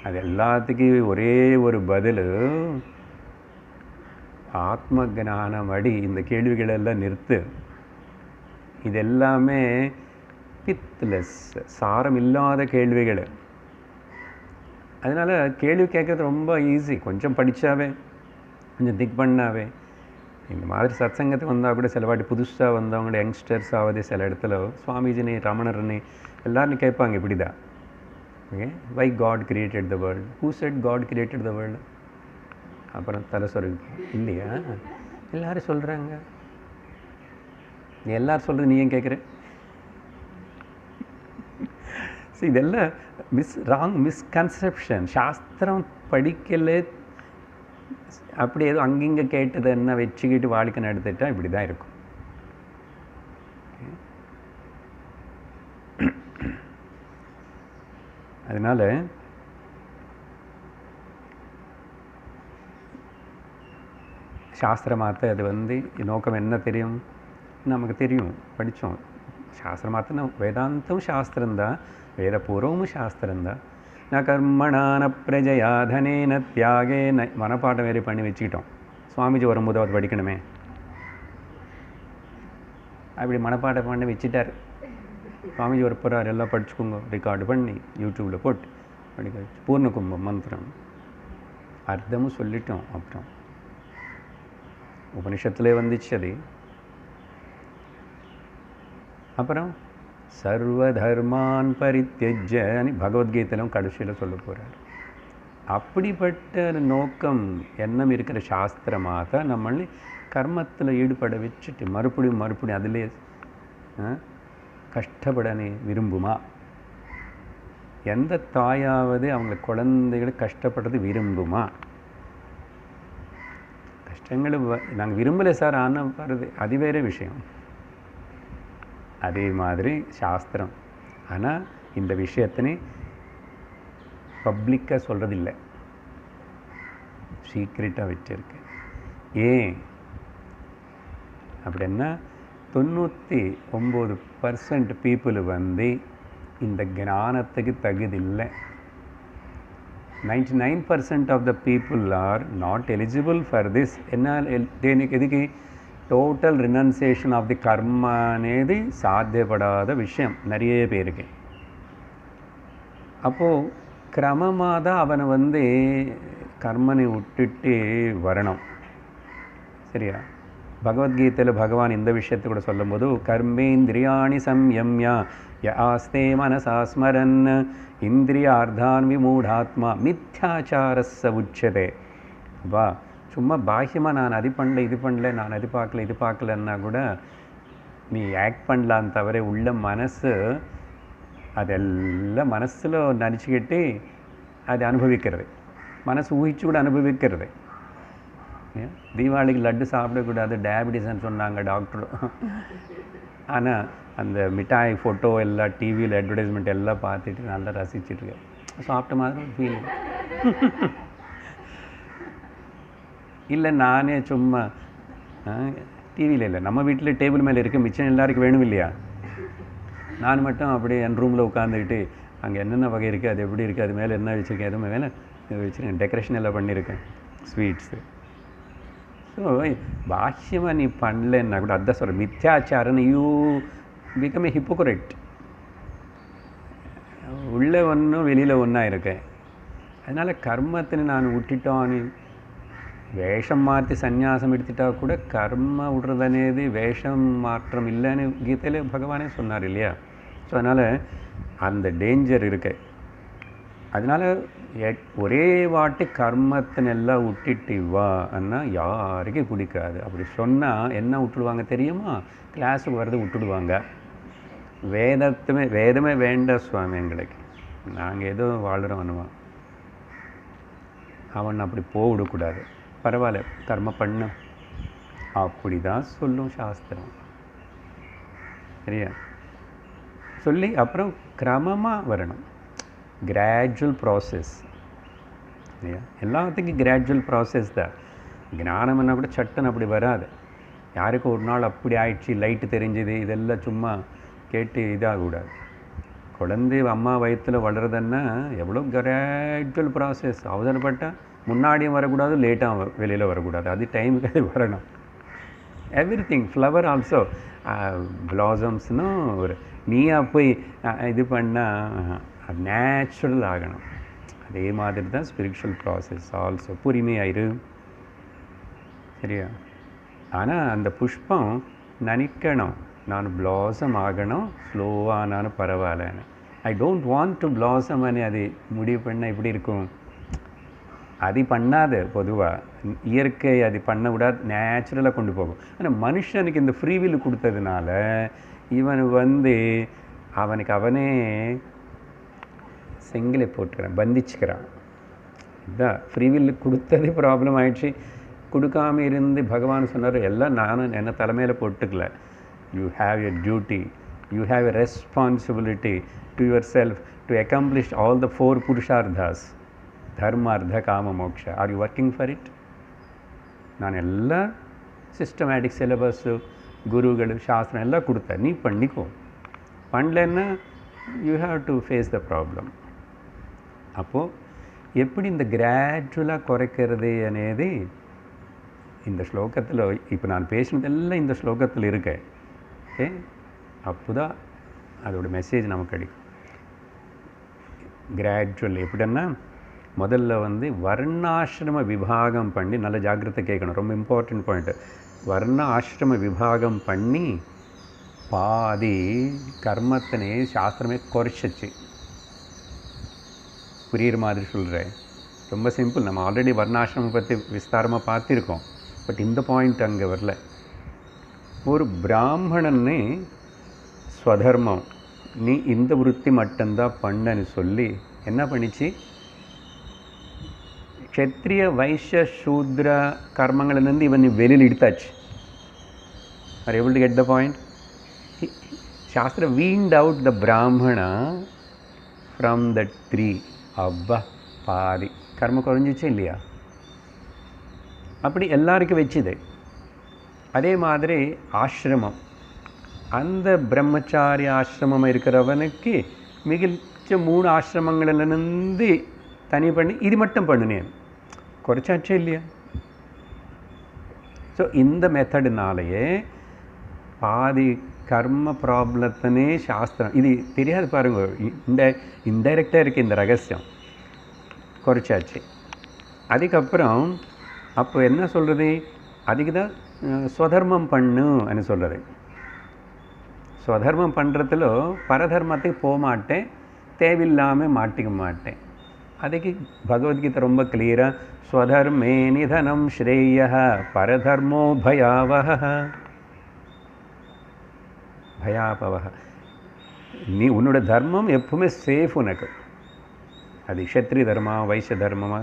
அது எல்லாத்துக்கும் ஒரே ஒரு பதில், ஆத்ம ஞானம் அடி. இந்த கேள்விகளெல்லாம் நிறுத்து. இதெல்லாமே பித்லெஸ், சாரம் இல்லாத கேள்விகள். அதனால் கேள்வி கேட்குறது ரொம்ப ஈஸி, கொஞ்சம் படித்தாவே, கொஞ்சம் திக் பண்ணாவே. இந்த மாதிரி சத்சங்கத்துக்கு வந்தால் கூட சில வாட்டி புதுசாக வந்தவங்கள யங்ஸ்டர்ஸ் ஆகுது, சில இடத்துல சுவாமிஜினி ரமணர்னி எல்லாரும் கேட்பாங்க இப்படி தான். Okay, why God created the world, who said God created the world? அப்புறம் தலை சொருகு இல்லையா, எல்லோரும் சொல்கிறாங்க. எல்லோரும் சொல்கிறது நீ ஏன் கேட்குற? ஸோ இதெல்லாம் ராங் மிஸ்கன்செப்ஷன். சாஸ்திரம் படிக்கலே, அப்படி ஏதோ அங்கிங்கே கேட்டது என்ன வச்சுக்கிட்டு வாழ்க்கை நடத்திட்டா இப்படி தான் இருக்கும். அதனால் சாஸ்திரமாத்த அது நோக்கம் என்ன தெரியும், நமக்கு தெரியும், படித்தோம். சாஸ்திரமாத்தனா வேதாந்தம் சாஸ்திரம்தான், வேதபூர்வமும் சாஸ்திரம்தான். நான் கர்மணான பிரஜயா தனேன தியாகேன மனப்பாட்டம் வேறு பண்ணி வச்சுக்கிட்டோம். சுவாமிஜி வரும்போது அவர் படிக்கணுமே, அப்படி மனப்பாட்டம் பண்ணி வச்சுட்டார். சுவாமிஜி வரப்போகிறார், எல்லாம் படிச்சுக்கோங்க, ரெக்கார்டு பண்ணி யூடியூப்பில் போட்டு படிக்க வச்சு பூர்ண கும்பம் மந்திரம் அர்த்தமும் சொல்லிட்டோம். அப்புறம் உபனிஷத்துலே வந்துச்சு அது. அப்புறம் சர்வ தர்மான் பரித்யஜ்யன்னு பகவத்கீதையிலும் கடைசியில் சொல்ல போகிறார். அப்படிப்பட்ட நோக்கம் எண்ணம் இருக்கிற சாஸ்திரமாக தான் நம்மளை கர்மத்தில் ஈடுபட வச்சுட்டு மறுபடியும் அதிலே கஷ்டப்படனே விரும்புமா? எந்த தாயாவது அவங்க குழந்தைகளை கஷ்டப்படுறது விரும்புமா? கஷ்டங்களை நாங்கள் விரும்பலை சார், ஆனால் வருது, அது வேறு விஷயம். அதே மாதிரி சாஸ்திரம். ஆனால் இந்த விஷயத்தினை பப்ளிக்காக சொல்கிறதில்லை, சீக்ரெட்டாக வச்சுருக்கு. ஏன் அப்படின்னா 99% பீப்புள் வந்து இந்த ஞானத்துக்கு தகுதில்லை. 99% of the people are not eligible for this. என்ன எதுக்கு? Total renunciation of the karma అనేది சாத்தியப்படாத விஷயம் நிறைய பேருக்கு. அப்போது கிரமமாக தான் அவனை வந்து கர்மனை விட்டுட்டு வரணும். சரியா? பகவத்கீதையில் பகவான் இந்த விஷயத்தை கூட சொல்லும்போது கர்மேந்திரியாணி சம்யம்யா யாஸ்தே மனசா ஸ்மரன் இந்திரியார்தான் விமூடாத்மா மித்யாச்சாரஸ்ஸ உச்சதே. அப்பா சும்மா பாஹ்யமாக நான் அது பண்ணல இது பண்ணல, நான் அது பார்க்கல இது பார்க்கலன்னா கூட நீ ஆக்ட் பண்ணலான்னு தவிர உள்ள மனசு அதெல்லாம் மனசில் நினச்சிக்கிட்டு அது அனுபவிக்கிறது, மனசு ஊகிச்சு கூட அனுபவிக்கிறது. தீபாவளிக்கு லட்டு சாப்பிடக்கூடாது, டயபிட்டிஸ்ன்னு சொன்னாங்க டாக்டர். ஆனால் அந்த மிட்டாய் ஃபோட்டோ எல்லாம் டிவியில் அட்வர்டைஸ்மெண்ட் எல்லாம் பார்த்துட்டு நல்லா ரசிச்சுட்டு சாப்பிட்ட மாதிரி ஃபீல். இல்லை நானே சும்மா டிவியில் இல்லை, நம்ம வீட்டில் டேபிள் மேலே இருக்க மிச்சம் எல்லாருக்கும் வேணும் இல்லையா? நான் மட்டும் அப்படியே என் ரூமில் உட்காந்துக்கிட்டு அங்கே என்னென்ன வகை இருக்குது, அது எப்படி இருக்குது, அது மேலே என்ன வச்சுருக்கேன், எதுவுமே வேலை வச்சுருக்கேன், டெக்கரேஷன் எல்லாம் பண்ணியிருக்கேன், ஸ்வீட்ஸு. ஸோ பாஹ்யமாக நீ பண்ணலன்னா கூட அதான் சொல்கிறேன், மித்யாச்சாரன்னு யூ பிகம் ஏ ஹிப்போக்ரைட். உள்ளே ஒன்றும் வெளியில் ஒன்றா இருக்கேன். அதனால் கர்மத்தினை நான் விட்டுட்டோன்னு வேஷம் மாற்றி சந்நியாசம் எடுத்துட்டா கூட கர்ம விடுறதனேது வேஷம் மாற்றம் இல்லைன்னு கீதையிலே பகவானே சொன்னார் இல்லையா? ஸோ அதனால் அந்த டேஞ்சர் இருக்கு. அதனால் ஒரே வாட்டி கர்மத்தினெல்லாம் விட்டுட்டு வான்னா யாருக்கும் பிடிக்காது. அப்படி சொன்னால் என்ன விட்டுடுவாங்க தெரியுமா? கிளாஸுக்கு வர்றது விட்டுடுவாங்க. வேதமே வேண்டாம் சுவாமி எங்களுக்கு, நாங்கள் ஏதோ வாழ்கிறவனுவான், அவன் அப்படி போகக்கூடாது, பரவாயில்ல கர்ம பண்ண, அப்படி தான் சொல்லும் சாஸ்திரம். சரியா? சொல்லி அப்புறம் கிரமமாக வரணும், கிராஜுவல் ப்ராசஸ். இல்லையா? எல்லாத்துக்கும் கிராஜுவல் ப்ராசஸ் தான். ஞானம்னா கூட சட்டன் அப்படி வராது. யாருக்கும் ஒரு நாள் அப்படி ஆயிடுச்சு, லைட்டு தெரிஞ்சுது, இதெல்லாம் சும்மா கேட்டு இதாகக்கூடாது. குழந்தை அம்மா வயிற்றில் வளருதுன்னா எவ்வளோ கிராஜுவல் ப்ராசஸ். அவசரப்பட்டால் முன்னாடியும் வரக்கூடாது, லேட்டாக வெளியில் வரக்கூடாது, அது டைமுக்கு அது வரணும். எவ்ரி திங் ஃப்ளவர் ஆல்சோ பிளாசம்ஸ்னும் ஒரு நீயா போய் இது பண்ணால் நேச்சுரல் ஆகணும். அதே மாதிரி தான் ஸ்பிரிச்சுவல் ப்ராசஸ் ஆல்சோ. பொறுமையாயிரு. சரியா? ஆனால் அந்த புஷ்பம் நினைக்கணும், நான் பிளாசம் ஆகணும், ஸ்லோவானாலும் பரவாயில்லன்னு. I don't want to blossom அனி அது முடிவு பண்ண எப்படி இருக்கும்? அது பண்ணாது. பொதுவாக இயற்கை அது பண்ண விடாது, நேச்சுரலாக கொண்டு போகும். ஆனால் மனுஷனுக்கு இந்த ஃப்ரீவில் கொடுத்ததுனால இவன் அவனுக்கு அவனே செங்கிலை போட்டுக்கிறான், பந்திச்சுக்கிறான். இதுதான் ஃப்ரீவில் கொடுத்ததே ப்ராப்ளம் ஆயிடுச்சு. கொடுக்காமல் இருந்து பகவான் சொன்னார், எல்லாம் நானும் என்ன தலைமையில் போட்டுக்கல. You have a duty, you have a responsibility to yourself to accomplish all the 4 purusharthas, தர்ம அர்த்த காம மோக்ஷ. Are you working for it? நான் எல்லாம் சிஸ்டமேட்டிக் சிலபஸ்ஸு, குருகள், சாஸ்திரம் எல்லாம் கொடுத்தேன், நீ பண்ணிக்கோ. பண்ணலன்னா you have to face the problem. அப்போது எப்படி இந்த கிராஜுவலாக குறைக்கிறது అనేది இந்த ஸ்லோகத்தில், இப்போ நான் பேசினதெல்லாம் இந்த ஸ்லோகத்தில் இருக்கு. ஓகே, அப்போதான் அதோட மெசேஜ் நமக்கு கிடைக்கும். கிராஜுவல் எப்படின்னா முதல்ல வந்து வர்ணாசிரம விபாகம் பண்ணி, நல்ல ஜாக்கிரதை கேட்கணும், ரொம்ப இம்பார்ட்டன்ட் பாயிண்ட்டு. வர்ண ஆசிரம விபாகம் பண்ணி பாதி கர்மத்தினே சாஸ்திரமே குறைச்சிச்சு. புரியுற மாதிரி சொல்கிறேன். ரொம்ப சிம்பிள். நம்ம ஆல்ரெடி வர்ணாசிரமம் பற்றி விஸ்தாரமாக பார்த்துருக்கோம். பட் இந்த பாயிண்ட் அங்கே வரல. ஒரு பிராமணனே ஸ்வதர்மம், நீ இந்த விருத்தி மட்டும்தான் பண்ணன்னு சொல்லி என்ன பண்ணிச்சு, க்ஷத்ரிய வைஷ்ய சூத்ர கர்மங்களிலிருந்து இவன் வெளியில் எடுத்தாச்சு. Are able to get the point? சாஸ்திரம் வீண்ட் அவுட் த பிராமணா ஃப்ரம் த ட்ரீ. அப்பா, பாதி கர்ம குறைஞ்சிச்சு இல்லையா? அப்படி எல்லாருக்கும் வச்சுது. அதே மாதிரி ஆசிரமம், அந்த பிரம்மச்சாரி ஆசிரமம் இருக்கிறவனுக்கு மிகிழ்ச்ச 3 ஆசிரமங்களிலிருந்து தனி பண்ணி இது மட்டும் பண்ணினேன், குறைச்சாச்சே இல்லையா? ஸோ இந்த மெத்தடுனாலேயே பாதி கர்ம ப்ராப்ளத்தினே சாஸ்திரம், இது தெரியாது பாருங்க, இன்டைரக்டாக இருக்குது இந்த ரகசியம், குறைச்சாச்சு. அதுக்கப்புறம் அப்போ என்ன சொல்கிறது, அதுக்கு தான் ஸ்வதர்மம் பண்ணுன்னு சொல்கிறது. ஸ்வதர்மம் பண்ணுறதுல பரதர்மத்துக்கு போக மாட்டேன், தேவையில்லாமல் மாட்டிக்க மாட்டேன். அதுக்கு பகவத்கீதை ரொம்ப கிளியராக, ஸ்வதர்மே நிதனம் ஸ்ரேய பரதர்மோ பயாவஹ பயாபவஹ. நீ உன்னோட தர்மம் எப்பவுமே சேஃப் உனக்கு. அது க்ஷத்ரிய தர்மா, வைஷ்ய தர்மமா,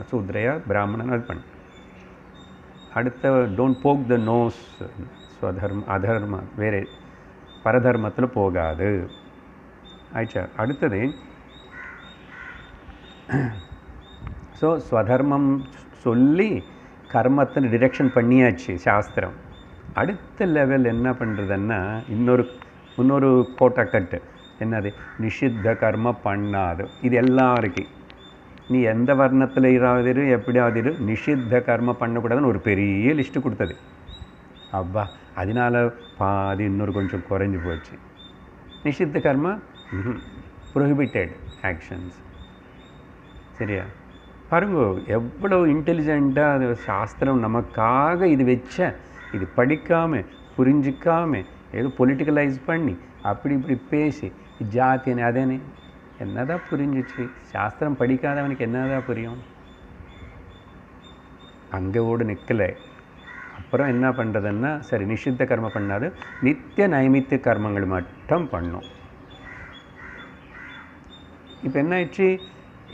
சூத்ரையா, பிராமணன், அது பண்ணு. அடுத்த டோன்ட் போக் த நோஸ், ஸ்வதர்ம அதர்ம வேறு பரதர்மத்தில் போகாது. ஆயிடுச்சா? அடுத்தது ஸோ ஸ்வதர்மம் சொல்லி கர்மத்தை டிரெக்ஷன் பண்ணியாச்சு சாஸ்திரம். அடுத்த லெவல் என்ன பண்ணுறதுன்னா இன்னொரு கோட்டை கட்டு, என்னது, நிஷித்த கர்ம பண்ணாது. இது எல்லாருக்கும், நீ எந்த வர்ணத்தில் இராதிரு எப்படியாவது நிஷித்த கர்ம பண்ணக்கூடாதுன்னு ஒரு பெரிய லிஸ்ட்டு கொடுத்தது. அப்பா, அதனால் பாதி இன்னொரு கொஞ்சம் குறைஞ்சி போச்சு. நிஷித்த கர்மா ப்ரொஹிபிட்டட் ஆக்ஷன்ஸ். சரியா? பாருங்க எவ்வளோ இன்டெலிஜெண்ட்டாக அது சாஸ்திரம் நமக்காக இது வச்ச. இது படிக்காமல் புரிஞ்சிக்காமல் ஏதோ பொலிட்டிக்கலைஸ் பண்ணி அப்படி இப்படி பேசி ஜாத்தின்னு அதேன்னு என்னதான் புரிஞ்சிச்சு? சாஸ்திரம் படிக்காதவனுக்கு என்னதான் புரியும்? அங்கே ஓடு நிற்கலை. அப்புறம் என்ன பண்ணுறதுன்னா, சரி நிஷித்த கர்மம் பண்ணாது, நித்திய நைமித்திய கர்மங்கள் மட்டும் பண்ணும். இப்போ என்ன ஆயிடுச்சு,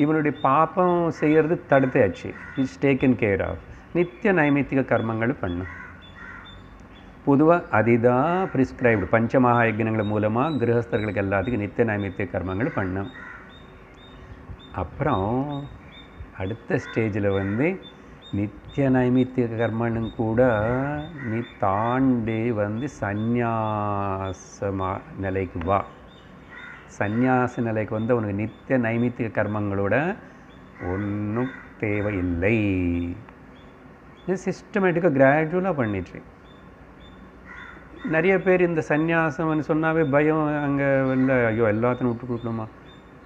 இவனுடைய பாப்பம் செய்கிறது தடுத்தாச்சு, இட்ஸ் டேக்கன் கேர் ஆஃப். நித்திய நைமித்திக கர்மங்கள் பண்ணும். பொதுவாக அதுதான் ப்ரிஸ்கிரைப்டு. பஞ்சமகா யஜ்ஞங்கள் மூலமாக கிரகஸ்தர்களுக்கு எல்லாத்துக்கும் நித்திய நைமித்திய கர்மங்கள் பண்ணும். அப்புறம் அடுத்த ஸ்டேஜில் வந்து நித்திய நைமித்திய கர்மனும் கூட நீ தாண்டி வந்து சந்நியாச நிலைக்கு வா. சந்நியாச நிலைக்கு வந்து உனக்கு நித்திய நைமித்திக கர்மங்களோட ஒன்றும் தேவையில்லை. இது சிஸ்டமேட்டிக்காக கிராஜுவலாக பண்ணிட்டு. நிறைய பேர் இந்த சந்நியாசம்னு சொன்னாவே பயம். அங்கே இல்லை, ஐயோ எல்லாத்தையும் விட்டு கொடுக்கணுமா?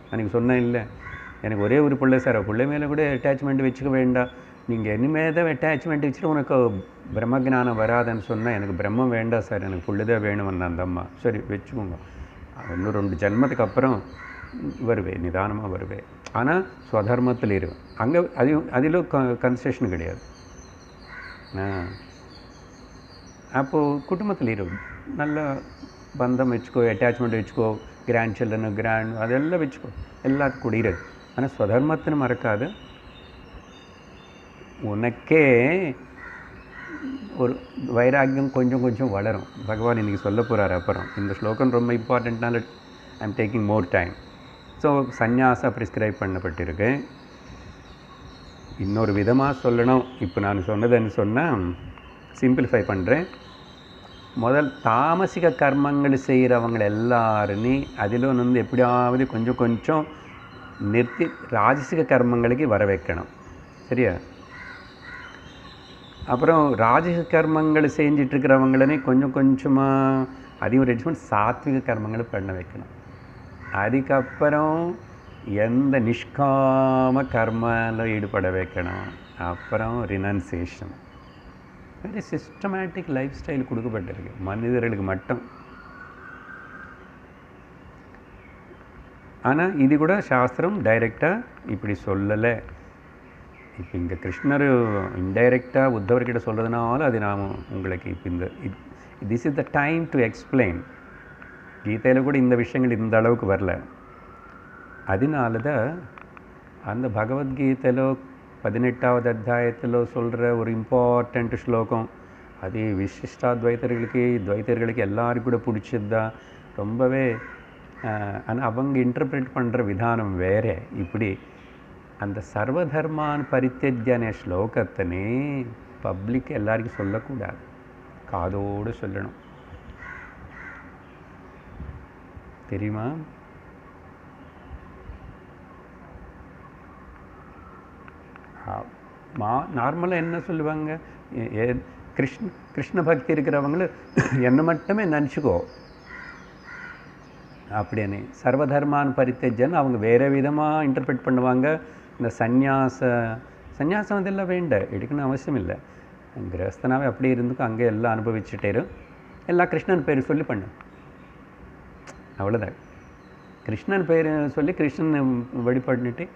அன்றைக்கி சொன்னேன் இல்லை, எனக்கு ஒரே ஒரு பிள்ளை சார், பிள்ளை மேலே கூட அட்டாச்மெண்ட் வச்சுக்க வேண்டாம், நீங்கள் இனிமேல் தான் அட்டாச்மெண்ட் வச்சுட்டு உனக்கு பிரம்மஜானம் வராதுன்னு சொன்னால், எனக்கு பிரம்மம் வேண்டாம் சார், எனக்கு பிள்ளைதான் வேணும்னு அந்த அம்மா. சரி வச்சுக்கோங்க, இன்னும் 2 ஜென்மத்துக்கு அப்புறம் வருவேன், நிதானமாக வருவேன். ஆனால் ஸ்வதர்மத்தில் இருக்கும். அங்கே அதிலும் கன்செஷன் கிடையாது. அப்போது குடும்பத்தில் இருக்கும், நல்ல பந்தம் வச்சுக்கோ, அட்டாச்மெண்ட் வச்சுக்கோ, கிராண்ட் சில்ட்ரன் அதெல்லாம் வச்சுக்கோ, எல்லாத்துக்கும் கூட இரு. ஆனால் ஸ்வதர்மத்தின்னு மறக்காது. உனக்கே ஒரு வைராக்கியம் கொஞ்சம் கொஞ்சம் வளரும். பகவான் இன்றைக்கி சொல்ல போகிறார். அப்புறம் இந்த ஸ்லோகம் ரொம்ப இம்பார்ட்டண்ட்னால I am taking more time. So சந்நியாசா ப்ரிஸ்கிரைப் பண்ணப்பட்டிருக்கு. இன்னொரு விதமாக சொல்லணும், இப்போ நான் சொன்னதுன்னு சொன்னால் சிம்பிளிஃபை பண்ணுறேன். முதல் தாமசிக கர்மங்கள் செய்கிறவங்க எல்லாருமே அதில் வந்து எப்படியாவது கொஞ்சம் கொஞ்சம் நிறுத்தி ராஜசிக கர்மங்களுக்கு வர வைக்கணும். சரியா? அப்புறம் ராஜசிக கர்மங்கள் செஞ்சிட்ருக்கிறவங்களே கொஞ்சம் கொஞ்சமாக அதையும் ரெடியூஸ் பண்ணி சாத்விக கர்மங்களை பண்ண வைக்கணும். அதுக்கப்புறம் எந்த நிஷ்காம கர்மாவில் ஈடுபட வைக்கணும். அப்புறம் renunciation. Very systematic life style கொடுக்கப்பட்டிருக்கு மனிதர்களுக்கு மட்டும். ஆனால் இது கூட சாஸ்திரம் டைரெக்டாக இப்படி சொல்லலை. இப்போ இங்கே கிருஷ்ணர் இன்டைரக்டாக உத்தவர்கிட்ட சொல்கிறதுனால அது நாம் உங்களுக்கு இப்போ இந்த this is the time to explain. கீதையில் கூட இந்த விஷயங்கள் இந்த அளவுக்கு வரல. அதனால தான் அந்த பகவத்கீதையிலோ 18வது அத்தியாயத்தில் சொல்கிற ஒரு இம்பார்ட்டண்ட் ஸ்லோகம் அது விசிஷ்டாத்வைத்தர்களுக்கு துவைத்தர்களுக்கு எல்லாருக்கும் கூட பிடிச்சது தான் ரொம்பவே. ஆனால் அவங்க இன்டர்பிரேட் பண்ணுற விதானம் வேறு. இப்படி அந்த சர்வதர்மான் பரித்தியஜ்யன ஸ்லோகத்தினே பப்ளிக் எல்லாருக்கும் சொல்லக்கூடாது, காதோடு சொல்லணும். தெரியுமா? நார்மலாக என்ன சொல்லுவாங்க, கிருஷ்ண பக்தி இருக்கிறவங்கள என்ன மட்டுமே நினச்சிக்கோ அப்படின்னு. சர்வதர்மான் பரித்தஜன் அவங்க வேறு விதமாக இன்டர்பிரேட் பண்ணுவாங்க. இந்த சந்நியாசம் அதெல்லாம் வேண்டாம், எடுக்கணும் அவசியம் இல்லை. கிரகஸ்தனாவே அப்படி இருந்துக்கும், அங்கே எல்லாம் அனுபவிச்சுட்டேரும். எல்லாம் கிருஷ்ணன் பேர் சொல்லி பண்ணு, அவ்வளோதான். கிருஷ்ணன் பேர் சொல்லி கிருஷ்ணன் வழிபட்டுட்டு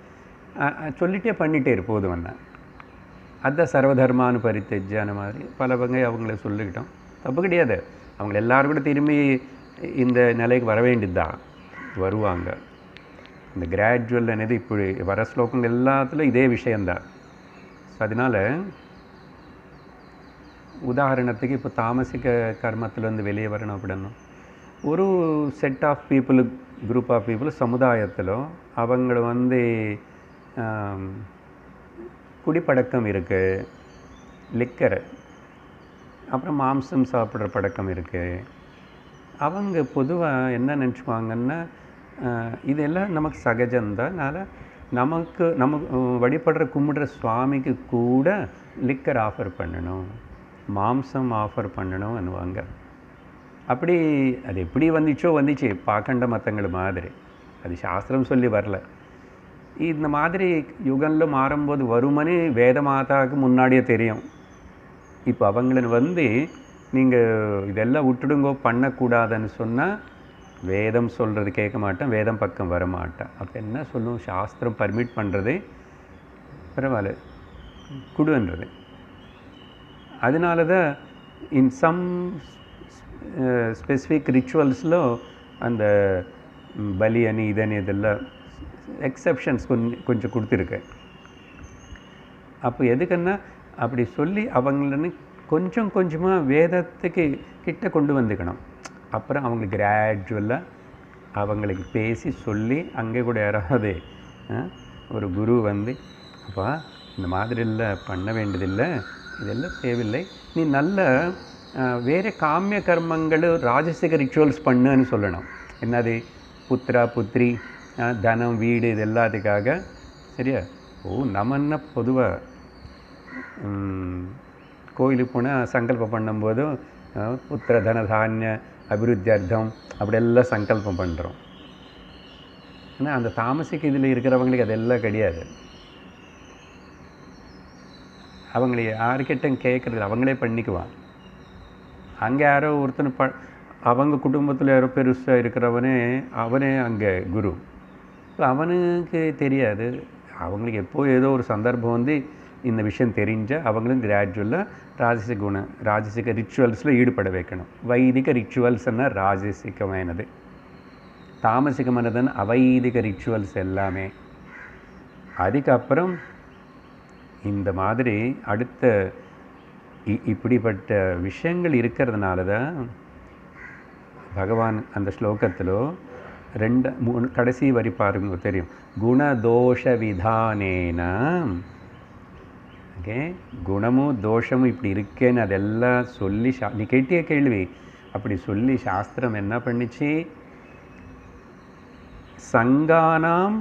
சொல்லிட்டே பண்ணிகிட்டே இருப்போது வந்தேன். அதுதான் சர்வதர்மானு பரித்தஜ்ஜான மாதிரி பல வகை அவங்கள சொல்லிக்கிட்டோம். தப்பு கிடையாது. அவங்க எல்லோரும் கூட திரும்பி இந்த நிலைக்கு வர வேண்டியது தான், வருவாங்க. இந்த கிராஜுவல் అనేది இப்படி வர ஸ்லோகங்கள் எல்லாத்துலையும் இதே விஷயந்தான். ஸோ அதனால் உதாரணத்துக்கு இப்போ தாமசிக கர்மத்திலேருந்து வெளியே வரணும் அப்படின்னா ஒரு set of people, group of people சமுதாயத்தில் அவங்க குடிப்பழக்கம் இருக்குது, லிக்கர், அப்புறம் மாம்சம் சாப்பிட்ற பழக்கம் இருக்குது. அவங்க பொதுவாக என்ன நினச்சிக்குவாங்கன்னா இதெல்லாம் நமக்கு சகஜம்தான், அதனால் நமக்கு வழிபடுற கும்பிடுற சுவாமிக்கு கூட லிக்கர் ஆஃபர் பண்ணணும், மாம்சம் ஆஃபர் பண்ணணும் அனுவாங்க. அப்படி அது எப்படி வந்துச்சு பாக்கண்ட மத்தங்கள் மாதிரி, அது சாஸ்திரம் சொல்லி வரல. இந்த மாதிரி யுகங்களில் மாறும்போது வருமனே வேத மாதாவுக்கு முன்னாடியே தெரியும். இப்போ அவங்கள நீங்கள் இதெல்லாம் விட்டுடுங்கோ பண்ணக்கூடாதுன்னு சொன்னால் வேதம் சொல்கிறது கேட்க மாட்டேன், வேதம் பக்கம் வர மாட்டேன். அப்போ என்ன சொல்லும், சாஸ்திரம் பர்மிட் பண்ணுறது பரவாயில்ல குடுன்றது. அதனால தான் இன் சம் ஸ்பெசிஃபிக் ரிச்சுவல்ஸில் அந்த பலி அணி இதனி இதெல்லாம் எக்ஸப்ஷன்ஸ் கொஞ்சம் கொடுத்துருக்கு. அப்போ எதுக்குன்னா அப்படி சொல்லி அவங்களன்னு கொஞ்சம் கொஞ்சமாக வேதத்துக்கு கிட்ட கொண்டு வந்துக்கணும். அப்புறம் அவங்களுக்கு கிராஜுவலாக அவங்களுக்கு பேசி சொல்லி, அங்கே கூட யாராவது ஒரு குரு அப்பா இந்த மாதிரிலாம் பண்ண வேண்டியதில்லை, இதெல்லாம் தேவையில்லை, நீ நல்ல வேறு காமிய கர்மங்கள் ராஜசிக ரிச்சுவல்ஸ் பண்ணுன்னு சொல்லணும். என்னது, புத்திரா புத்திரி தனம் வீடு இது எல்லாத்துக்காக. சரியா? நம்ம என்ன பொதுவாக கோயிலுக்கு போனால் சங்கல்பம் பண்ணும்போதும் புத்திர தன தானிய அபிவிருத்தி அர்த்தம் அப்படியெல்லாம் சங்கல்பம் பண்ணுறோம். ஆனால் அந்த தாமசிக்கு இதில் இருக்கிறவங்களுக்கு அதெல்லாம் கிடையாது. அவங்கள யாருக்கிட்டும் கேட்குறது, அவங்களே பண்ணிக்குவான். அங்கே யாரோ ஒருத்தன் அவங்க குடும்பத்தில் யாரோ பெருசாக இருக்கிறவனே அவனே அங்கே குரு. அவனுக்கு தெரியாது. அவங்களுக்கு எப்போ ஏதோ ஒரு சந்தர்ப்பம் இந்த விஷயம் தெரிஞ்சால் அவங்களும் கிராஜுவலாக ராஜசிக ரிச்சுவல்ஸில் ஈடுபட வைக்கணும். வைதிக ரிச்சுவல்ஸ்னால் ராஜசிகமானது, தாமசிகமானதுன்னு அவைதிக ரிச்சுவல்ஸ் எல்லாமே. அதுக்கப்புறம் இந்த மாதிரி அடுத்த இப்படிப்பட்ட விஷயங்கள் இருக்கிறதுனால தான் பகவான் அந்த ஸ்லோகத்தில் 2-3 கடைசி வரி பாருங்க தெரியும், குணதோஷ விதானேன. ஓகே, குணமும் தோஷமும் இப்படி இருக்கேன்னு அதெல்லாம் சொல்லி நீ கேட்டிய கேள்வி அப்படி சொல்லி சாஸ்திரம் என்ன பண்ணிச்சு, சங்கானாம்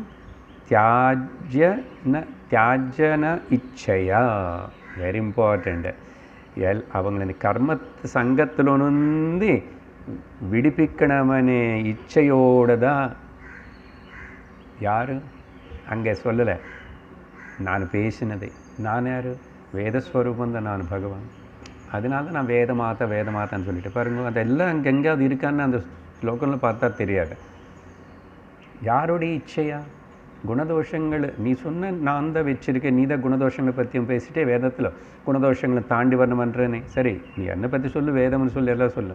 தியாஜன இச்சையா. Very important. அவங்கள கர்ம சங்கத்தில் விடுவிக்கணுமனே இச்சையோடு தான் யார் அங்கே சொல்லலை. நான் பேசினதே நான் யார்? வேதஸ்வரூபம் தான் நான் பகவான். அதனால தான் நான் வேதமாத்தான்னு சொல்லிட்டு பாருங்க. அதெல்லாம் அங்கே எங்கேயாவது இருக்கான்னு அந்த ஸ்லோகம்ல பார்த்தா தெரியாது. யாருடைய இச்சையா? குணதோஷங்கள் நீ சொன்ன நான் தான் வச்சிருக்கேன், நீ தான் குணதோஷங்களை பற்றியும் பேசிட்டே வேதத்தில் குணதோஷங்களை தாண்டி வரணுமன்றனே. சரி, நீ என்னை பற்றி சொல்லு, வேதம்னு சொல்லு, எல்லாம் சொல்லு.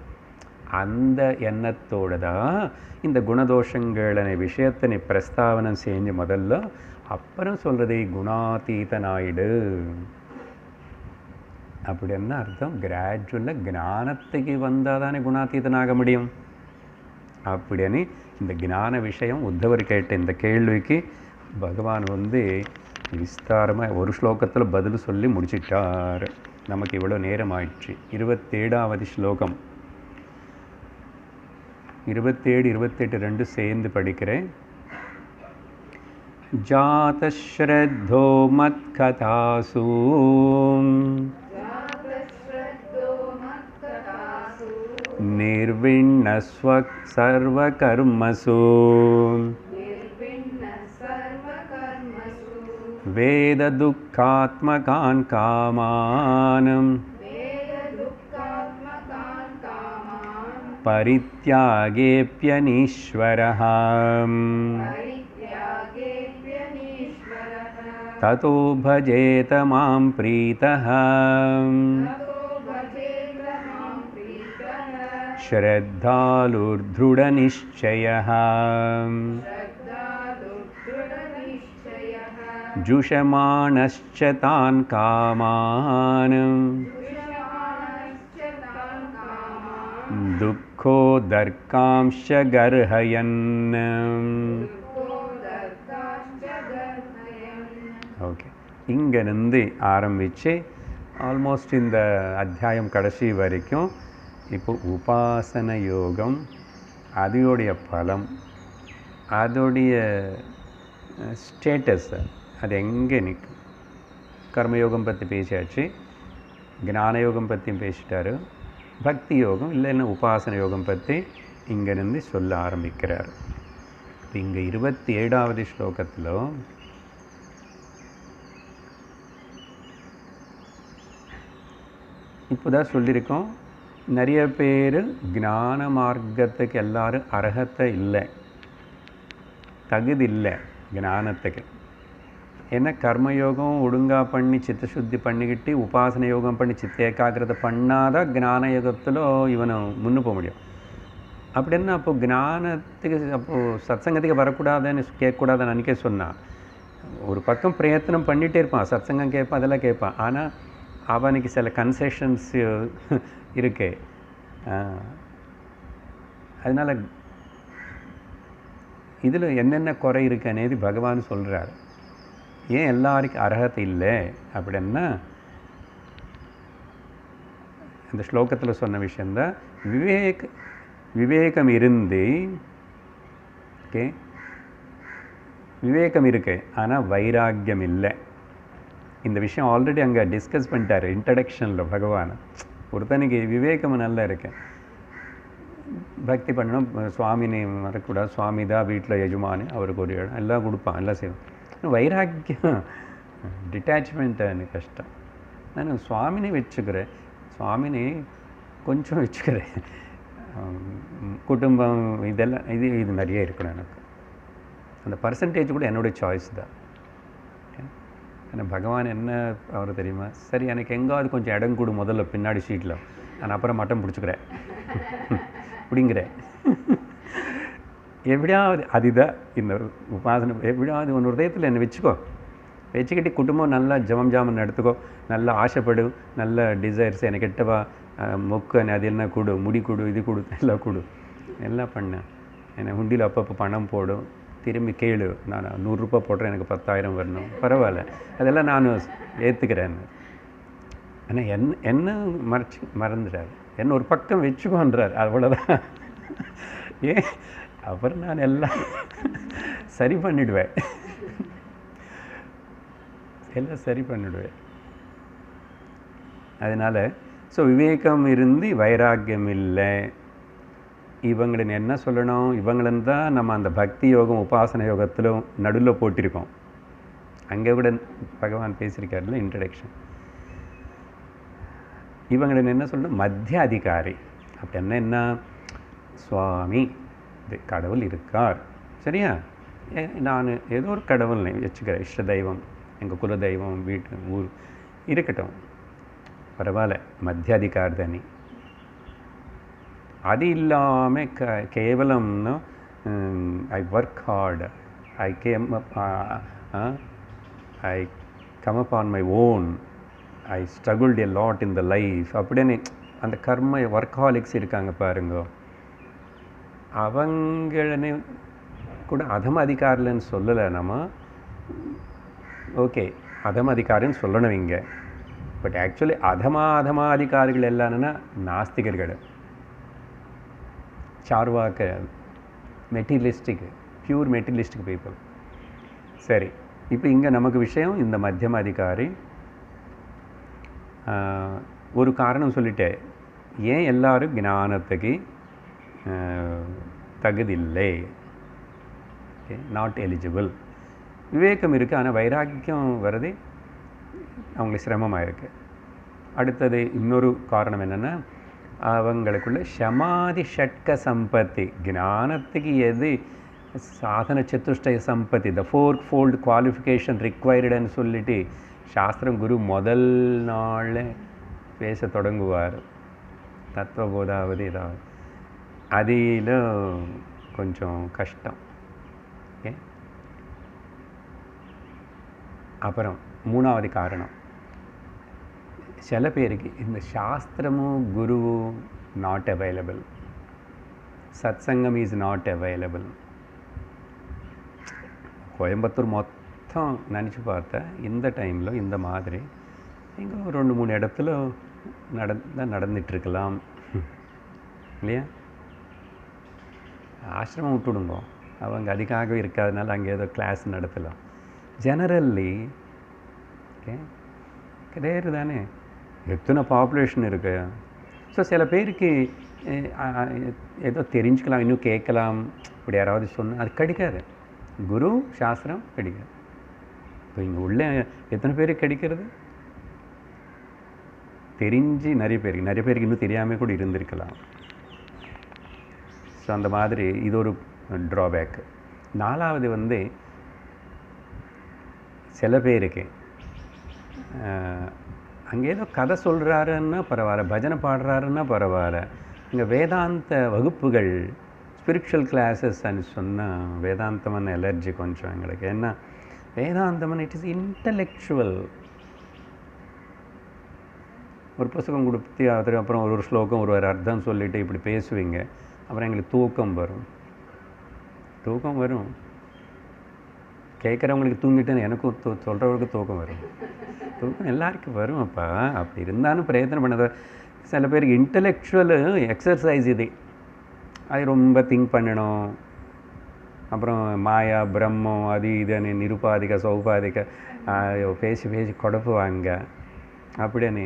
அந்த எண்ணத்தோடு தான் இந்த குணதோஷங்கள விஷயத்தை நீ பிரஸ்தாவனம் செஞ்சு முதல்ல, அப்புறம் சொல்கிறதே குணாதீதனாயிடு. அப்படி என்ன அர்த்தம்? கிராஜுவலாக ஞானத்துக்கு வந்தால் தானே குணாதீதனாக முடியும். அப்படின்னு இந்த ஞான விஷயம் உத்தவர் கேட்ட இந்த கேள்விக்கு பகவான் விஸ்தாரமாக ஒரு ஸ்லோகத்தில் பதில் சொல்லி முடிச்சிட்டார். நமக்கு இவ்வளோ நேரம் ஆயிடுச்சு. 27வது ஸ்லோகம், 27, 28 ரெண்டு சேர்ந்து படிக்கிறேன். ஜாதஸ்ரத்தோ மத்கதாசு निर्विण्णस्वक् सर्वकर्मसु वेददुःखात्मकान् कामान् परित्यागेऽप्यनीश्वरः ततो भजेत मां प्रीतः श्रद्धालुर्दृढनिश्चयः जुषमाणश्च तान् कामान् दुःखोदर्कांश्च गर्हयन्. ஓகே, இங்கேருந்து ஆரம்பித்து ஆல்மோஸ்ட் இந்த அத்தியாயம் கடைசி வரைக்கும் இப்போ உபாசன யோகம், அதோடைய பலம், அதோடைய ஸ்டேட்டஸ், அது எங்கே நிற்கும். கர்மயோகம் பற்றி பேசியாச்சு, ஞானயோகம் பற்றியும் பேசிட்டாரு, பக்தி யோகம் இல்லைன்னா உபாசன யோகம் பற்றி இங்கேருந்து சொல்ல ஆரம்பிக்கிறார். இங்கே 27வது ஸ்லோகத்தில் இப்போ தான் சொல்லியிருக்கோம், நிறைய பேர் ஞான மார்க்கத்துக்கு எல்லாரும் அர்ஹத்தை இல்லை, தகுதி இல்லை ஞானத்துக்கு. ஏன்னா கர்மயோகம் ஒழுங்காக பண்ணி சித்தசுத்தி பண்ணிக்கிட்டு உபாசன யோகம் பண்ணி சித்த ஏகாகிரதை பண்ணாதான் ஞான யோகத்தில் இவனை முன்னு போக முடியும். அப்படின்னா அப்போது ஞானத்துக்கு அப்போது சத்சங்கத்துக்கு வரக்கூடாதுன்னு கேட்கக்கூடாதுன்னு அன்றைக்கே சொன்னான். ஒரு பக்கம் பிரயத்தனம் பண்ணிகிட்டே இருப்பான், சத்சங்கம் கேட்பான், அதெல்லாம் கேட்பான். ஆனால் அவனுக்கு சில கன்செஷன்ஸ் இருக்கு. அதனால் இதில் என்னென்ன குறை இருக்கு అనేది பகவான் சொல்கிறார். ஏன் எல்லாருக்கும் அர்ஹத்தை இல்லை அப்படின்னா, இந்த ஸ்லோகத்தில் சொன்ன விஷயந்தான். விவேகம் இருந்து, ஓகே, விவேகம் இருக்கு, ஆனால் வைராக்கியம் இல்லை. இந்த விஷயம் ஆல்ரெடி அங்கே டிஸ்கஸ் பண்ணிட்டார் இன்ட்ரடக்ஷனில் பகவான். ஒருத்தனுக்கு விவேகம் நல்லா இருக்கு, பக்தி பண்ணணும், சுவாமினி வரக்கூடாது, சுவாமி தான் வீட்டில் எஜமானி, அவருக்கு ஒரு இடம் எல்லாம் கொடுப்பான், எல்லாம் செய்வான். வைராக்கியம் டிட்டாச்மெண்ட் எனக்கு கஷ்டம். நான் சுவாமினி வச்சுக்கிறேன், சுவாமினி கொஞ்சம் வச்சுக்கிறேன், குடும்பம் இதெல்லாம் இது நிறைய இருக்கணும் எனக்கு. அந்த பர்சன்டேஜ் கூட என்னுடைய சாய்ஸ் தான். ஏன்னா பகவான் என்ன அவர் தெரியுமா, சரி எனக்கு எங்காவது கொஞ்சம் இடம் கொடு முதல்ல பின்னாடி சீட்டில், நான் அப்புறம் மட்டம் பிடிச்சிக்கிறேன் அப்படிங்கிறேன். எப்படியாவது அதுதான் இந்த உபாசனை. எப்படியாவது உன் ஹிருதயத்தில் என்னை வச்சுக்கிட்டு குடும்பம் நல்லா ஜாமன் எடுத்துக்கோ, நல்லா ஆசைப்படு, நல்ல டிசைர்ஸ் எனக்கு கிட்டவா, மொக்கு அது என்ன கொடு, முடி கொடு, இது கொடு, எல்லாம் கொடு, எல்லாம் பண்ணேன். என்னை உண்டியில் அப்பப்போ பணம் போடும், திரும்பி கேளு, நான் 100 ரூபா போடுறேன், எனக்கு 10,000 வரணும், பரவாயில்ல, அதெல்லாம் நான் ஏற்றுக்கிறேன். ஆனால் என்ன மறந்துடாது, என்ன ஒரு பக்கம் வச்சுக்கோன்றார், அவ்வளோதான். ஏன் அப்புறம் நான் எல்லாம் சரி பண்ணிவிடுவேன், எல்லாம் சரி பண்ணிவிடுவேன். அதனால் ஸோ விவேகம் இருந்து வைராக்கியம் இல்லை, இவங்களை என்ன சொல்லணும், இவங்களன் தான் நம்ம அந்த பக்தி யோகம் உபாசன யோகத்தில் நடுவில் போட்டிருக்கோம். அங்கே கூட பகவான் பேசியிருக்காருல்ல இன்ட்ரடக்ஷன். இவங்களை என்ன சொல்லணும், மத்திய அதிகாரி. அப்படின்னா என்ன, சுவாமி கடவுள் இருக்கார், சரியா, நான் ஏதோ ஒரு கடவுள் வச்சுக்கிறேன், இஷ்ட தெய்வம், எங்கள் குல தெய்வம், வீட்டு ஊர் இருக்கட்டும், பரவாயில்ல, மத்திய அதிகாரி தானே. அது இல்லாமல் கேவலம்னா I work hard, I come up on my own, I struggled a lot in the life அப்படின்னு அந்த கர்ம ஒர்க்காலிக்ஸ் இருக்காங்க பாருங்க, அவங்களே கூட அதம அதிகாரிலன்னு சொல்லலை நம்ம. ஓகே, அதம அதிகாரின்னு சொல்லணும் இங்கே. பட் ஆக்சுவலி அதமாதிகாரிகள் எல்லாம்னா நாஸ்திகர்கள், Charvaka, materialistic, pure materialistic people. சரி, இப்போ இங்கே நமக்கு விஷயம் இந்த மத்தியம அதிகாரி. ஒரு காரணம் சொல்லிட்டேன், ஏன் எல்லாரும் ஞானத்துக்கு தகுதில்லை, நாட் எலிஜிபிள். விவேகம் இருக்குது, ஆனால் வைராக்கியம் வர்றது அவங்களுக்கு சிரமமாக இருக்குது. அடுத்தது இன்னொரு காரணம் என்னென்னா, அவங்களுக்குள்ள ஷமாதி ஷட்க சம்பத்தி, ஞானத்துக்கு எது சாதன சதுஷ்டய சம்பத்தி, த ஃபோர் ஃபோல்டு குவாலிஃபிகேஷன் ரிக்வயர்டுன்னு சொல்லிட்டு சாஸ்திரம் குரு முதல் நாள் பேச தொடங்குவார். தத்துவபோதாவது ஏதாவது அதில் கொஞ்சம் கஷ்டம். ஓகே, அப்புறம் மூணாவது காரணம், சில பேருக்கு இந்த சாஸ்திரமும் குருவும் நாட் அவைலபிள், சத்சங்கம் இஸ் நாட் அவைலபிள். கோயம்புத்தூர் மொத்தம் நினச்சி பார்த்தா இந்த டைமில் இந்த மாதிரி இங்கே ஒரு 2-3 இடத்துல நடந்துட்டுருக்கலாம் இல்லையா. ஆசிரமம் விட்டுடுங்க, அவங்க அதுக்காக இருக்காதனால அங்கே ஏதோ கிளாஸ் நடத்தலாம். ஜெனரல்லி ஓகே கிடையாது தானே, எத்தனை பாப்புலேஷன் இருக்கு. ஸோ சில பேருக்கு ஏதோ தெரிஞ்சுக்கலாம், இன்னும் கேட்கலாம், இப்படி யாராவது சொன்னால் அது கிடைக்காது. குரு சாஸ்திரம் கிடைக்காது. இப்போ இங்கே உள்ள எத்தனை பேருக்கு கிடைக்கிறது தெரிஞ்சு, நிறைய பேருக்கு இன்னும் தெரியாமல் கூட இருந்திருக்கலாம். ஸோ அந்த மாதிரி இது ஒரு ட்ராபேக்கு. நாலாவது சில பேருக்கு அங்கே ஏதோ கதை சொல்கிறாருன்னா பரவாயில்ல, பஜனை பாடுறாருன்னா பரவாயில்ல, இங்கே வேதாந்த வகுப்புகள், ஸ்பிரிச்சுவல் கிளாஸஸ்ன்னு சொன்னால் வேதாந்தமான எலர்ஜி கொஞ்சம் எங்களுக்கு. ஏன்னா வேதாந்தமன் இட் இஸ் இன்டலெக்சுவல். ஒரு புத்தகம் கொடுத்து அதுக்கு அப்புறம் ஒரு ஸ்லோகம் ஒரு அர்த்தம் சொல்லிவிட்டு இப்படி பேசுவீங்க, அப்புறம் எங்களுக்கு தூக்கம் வரும். கேட்குறவங்களுக்கு தூங்கிட்டேன்னு எனக்கும் சொல்கிறவங்களுக்கு தூக்கம் வரும். தூக்கம் எல்லாருக்கும் வரும். அப்படி இருந்தாலும் பிரயத்தனம் பண்ணது. சில பேருக்கு இன்டலெக்சுவல் எக்ஸசைஸ் இது, அது ரொம்ப திங்க் பண்ணணும். அப்புறம் மாயா பிரம்மம் அது இதுன்னு நிருபாதிக சௌபாதிக பேசி குழப்புவாங்க. அப்படின்னு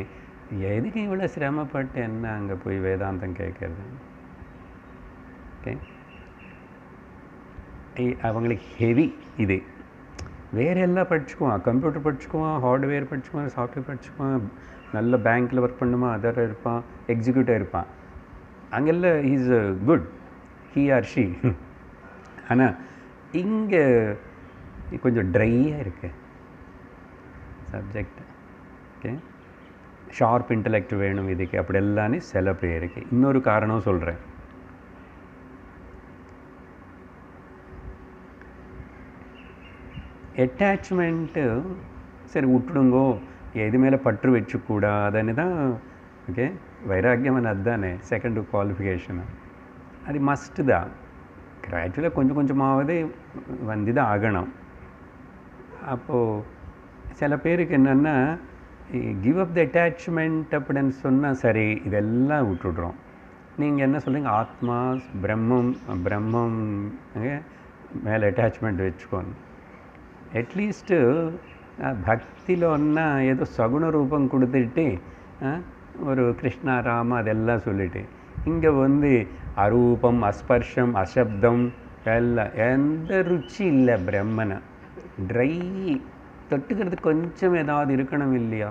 எதுக்கு இவ்வளோ சிரமப்பட்டு என்ன அங்கே போய் வேதாந்தம் கேட்குறது? ஓகே, அவங்களுக்கு ஹெவி இது. வேறு எல்லாம் படிச்சுக்குவான், கம்ப்யூட்டர் படிச்சுக்குவான், ஹார்ட்வேர் படிச்சுக்குவான், சாஃப்ட்வேர் படிச்சுக்குவான், நல்ல பேங்க்கில் ஒர்க் பண்ணுமா, அதர் இருப்பான், எக்ஸிக்யூட்டிவ் இருப்பான். அங்கெல்லாம் he's good, he or she. ஆனால் இங்கே கொஞ்சம் ட்ரையாக இருக்கு சப்ஜெக்ட். ஓகே, ஷார்ப் இன்டலெக்ட் வேணும் இதுக்கு, அப்படி எல்லாமே சில பேருக்கு. இன்னொரு காரணம் சொல்கிறேன், அட்டாச்மெண்ட்டு சரி விட்டுடுங்கோ, எது மேலே பற்று வச்சுக்கூடாதுன்னு தான். ஓகே, வைராக்கியம் அதுதானே செகண்ட் குவாலிஃபிகேஷனு. அது மஸ்ட்டு தான். கிராஜுவலாக கொஞ்சம் கொஞ்சமாவது தான் ஆகணும். அப்போது சில பேருக்கு என்னென்னா கிவ் அப் த அட்டாச்மெண்ட் அப்படின்னு சொன்னால் சரி இதெல்லாம் விட்டுடுறோம். நீங்கள் என்ன சொல்கிறீங்க, ஆத்மா பிரம்மம் மேலே அட்டாச்மெண்ட் வச்சுக்கோங்க. அட்லீஸ்ட்டு பக்தியில் ஒன்றா ஏதோ சகுன ரூபம் கொடுத்துட்டு ஒரு கிருஷ்ணா ராம அதெல்லாம் சொல்லிட்டு இங்கே வந்து அரூபம், அஸ்பர்ஷம், அசப்தம் எல்லாம் எந்த ருச்சி இல்லை பிரம்மனை. ட்ரை, தொட்டுக்கிறதுக்கு கொஞ்சம் ஏதாவது இருக்கணும் இல்லையா?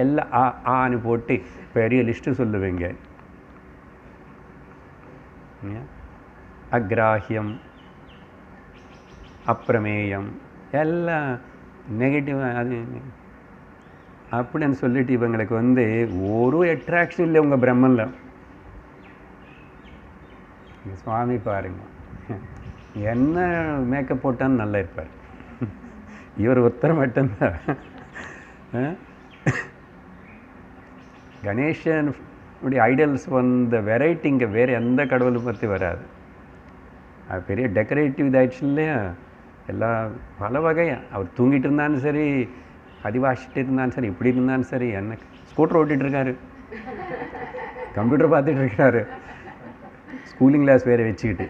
எல்லாம் ஆன்னு போட்டு பெரிய லிஸ்ட்டு சொல்லுவீங்க. அக்ராஹியம், அப்பிரமேயம் எல்லாம் நெகட்டிவ். அது அப்படின்னு சொல்லிட்டு இவங்களுக்கு வந்து ஒரு அட்ராக்ஷன் இல்லை உங்கள் பிரம்மனில். சுவாமி பாருங்க, என்ன மேக்கப் போட்டான்னு நல்லா இருப்பார். இவர் உத்தரம் மட்டும்தான். கணேசனுடைய ஐடல்ஸ் வந்த வெரைட்டி இங்கே வேறு எந்த கடவுளை பற்றி வராது. அது பெரிய டெக்கரேட்டிவ் இதாகிடுச்சு இல்லையா? எல்லாம் பல வகையாக. அவர் தூங்கிட்டு இருந்தாலும் சரி, அதிவாசிட்டு இருந்தாலும் சரி, இப்படி இருந்தாலும் சரி, என்ன ஸ்கூட்டர் ஓட்டிகிட்ருக்காரு, கம்ப்யூட்டர் பார்த்துட்டு இருக்காரு, ஸ்கூலிங் கிளாஸ் வேறு வச்சுக்கிட்டு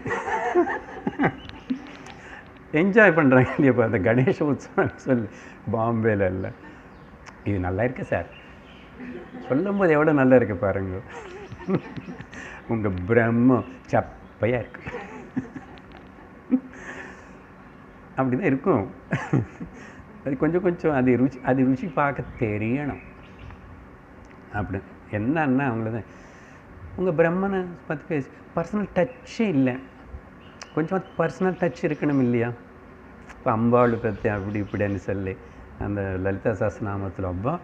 என்ஜாய் பண்ணுறாங்க இல்லையாப்பா அந்த கணேச உற்சவம் சொல்லி பாம்பேல இல்லை. இது நல்லா இருக்கு சார் சொல்லும்போது எவ்வளோ நல்லா இருக்கு பாருங்க. உங்கள் பிரம்மம் சப்பையாக இருக்கு. அப்படி தான் இருக்கும். அது கொஞ்சம் கொஞ்சம் அது ருச்சி பார்க்க தெரியணும். அப்படி என்னன்னா அவங்கள உங்கள் பிரம்மனை பற்றி பேசி பர்சனல் டச்சே இல்லை. கொஞ்சம் பர்சனல் டச் இருக்கணும் இல்லையா? இப்போ அம்பாள் பற்றி அப்படி இப்படின்னு சொல்லி அந்த லலிதா சஹஸ்ரநாமத்தில் அப்பா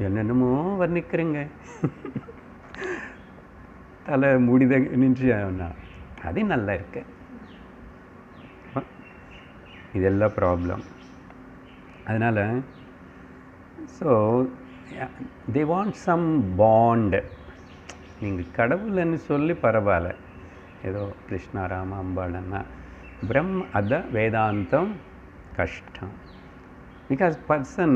என்னென்னமோ வர்ணிக்கிறேங்க. தலை மூடித நின்று அது நல்லா இருக்கு. இதெல்லாம் ப்ராப்ளம். அதனால் so they want some bond. நீங்கள் கடவுள்னு சொல்லி பரவாயில்ல, ஏதோ கிருஷ்ணா ராம அம்பாள்னா அதான் வேதாந்தம் கஷ்டம். பிகாஸ் பர்சன்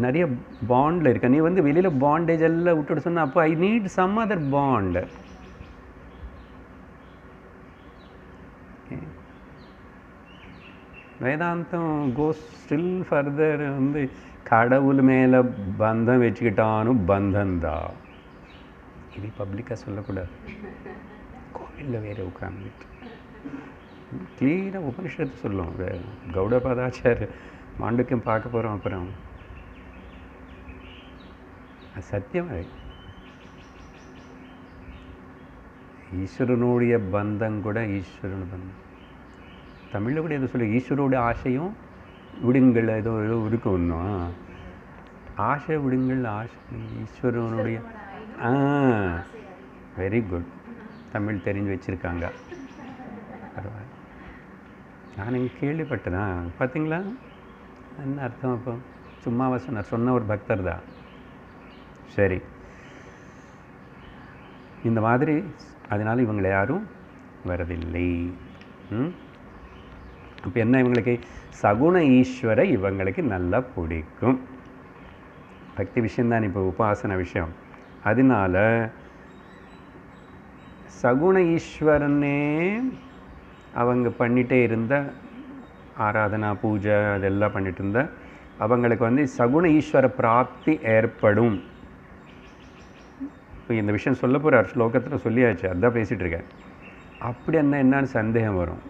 நிறைய பாண்டில் இருக்க. நீ வந்து வெளியில் பாண்டேஜ் எல்லாம் விட்டுட்டு சொன்ன, அப்போ I need some other bond. வேதாந்தம் கோஸ் ஸ்டில் ஃபர்தர். வந்து கடவுள் மேலே பந்தம் வச்சுக்கிட்டானும் பந்தந்தான். இது பப்ளிக்காக சொல்லக்கூடாது. கோவிலில் வேறு உட்காந்துட்டு கிளீனாக உபனிஷத்து சொல்லும். கௌடபாதாச்சார் மாண்டுக்கம் பார்க்க போகிறோம். அப்புறம் அது சத்தியமாக ஈஸ்வரனுடைய பந்தம் கூட ஈஸ்வரன் பந்தம். தமிழில் கூட எதுவும் சொல்லி ஈஸ்வரோட ஆசையும் விடுங்கள் ஏதோ ஏதோ இருக்கும். இன்னும் ஆசை விடுங்கள், ஆசை ஈஸ்வரனுடைய. வெரி குட், தமிழ் தெரிஞ்சு வச்சுருக்காங்க. பரவாயில்ல. நான் இங்கே கேள்விப்பட்டேனா பார்த்தீங்களா? என்ன அர்த்தம்? அப்போ சும்மாவா சொன்ன ஒரு பக்தர் தான். சரி, இந்த மாதிரி அதனால் இவங்களை யாரும் வரதில்லை. இப்போ என்ன, இவங்களுக்கு சகுண ஈஸ்வர இவங்களுக்கு நல்லா பிடிக்கும். பக்தி விஷயந்தான் இப்போ உபாசன விஷயம். அதனால சகுண ஈஸ்வரனே அவங்க பண்ணிகிட்டே இருந்த ஆராதனா பூஜை அதெல்லாம் பண்ணிட்டு இருந்த அவங்களுக்கு வந்து சகுண ஈஸ்வர பிராப்தி ஏற்படும். இப்போ இந்த விஷயம் சொல்ல போகிறார், ஸ்லோகத்தில் சொல்லியாச்சு, அதுதான் பேசிகிட்டு இருக்கேன். அப்படி என்னன்னு சந்தேகம் வரும்.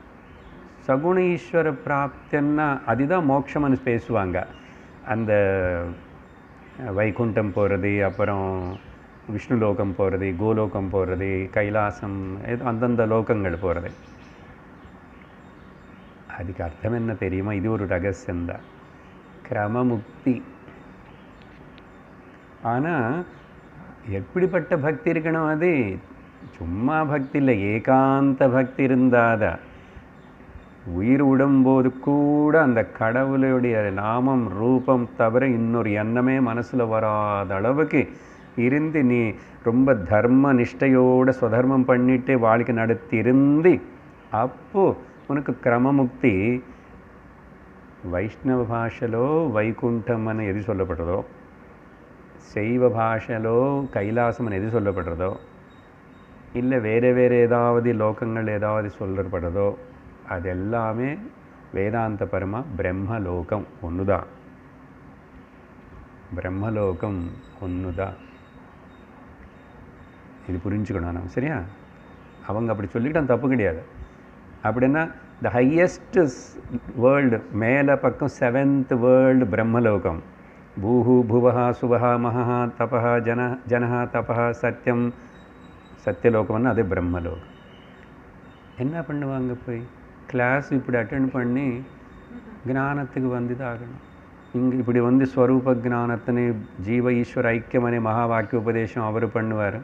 சகுண ஈஸ்வர பிராப்தின்னா அதுதான் மோட்சம்னு பேசுவாங்க. அந்த வைகுண்டம் போகிறது, அப்புறம் விஷ்ணு லோகம் போகிறது, கோலோகம் போகிறது, கைலாசம், அந்தந்த லோகங்கள் போகிறது. அதுக்கு அர்த்தம் என்ன தெரியுமா? இது ஒரு ரகசியம்தான், கிரமமுக்தி. ஆனால் எப்படிப்பட்ட பக்தி இருக்கணும்? அது சும்மா பக்தி இல்லை, ஏகாந்த பக்தி இருந்தாதான். உயிர் விடும்போது கூட அந்த கடவுளுடைய நாமம் ரூபம் தவிர இன்னொரு எண்ணமே மனசில் வராத அளவுக்கு இருந்து நீ ரொம்ப தர்ம நிஷ்டையோடு ஸ்வதர்மம் பண்ணிட்டு வாழ்க்கை நடத்தி இருந்து அப்போது உனக்கு கிரமமுக்தி. வைஷ்ணவ பாஷையிலோ வைகுண்டம் అని எது சொல்லப்படுறதோ, சைவ பாஷையிலோ கைலாசம் అని எது சொல்லப்படுறதோ, இல்லை வேறு வேறு ஏதாவது லோகங்கள் ஏதாவது சொல்லப்படுறதோ, அது எல்லாமே வேதாந்த பரமா பிரம்மலோகம் ஒன்று தான். பிரம்மலோகம் ஒன்று தான். இது புரிஞ்சுக்கணும் நம்ம, சரியா? அவங்க அப்படி சொல்லிக்கிட்டால் தப்பு கிடையாது. அப்படின்னா த ஹையஸ்ட் வேர்ல்டு மேலே பக்கம் 7th வேர்ல்டு பிரம்மலோகம். பூஹு புவஹா சுவஹா மகா தபஹா ஜனஹா தபஹா சத்தியம் சத்தியலோகம்னு அது பிரம்மலோகம். என்ன பண்ணுவாங்க போய் கிளாஸ் இப்படி அட்டெண்ட் பண்ணி ಜ್ಞಾನத்துக்கு வந்து ஆகணும். இங்கே இப்படி வந்து ஸ்வரூப ಜ್ಞಾனத்தினு ஜீவ ஈஸ்வர ஐக்கியமனே மகா வாக்கிய உபதேசம் அவர் பண்ணுவார்.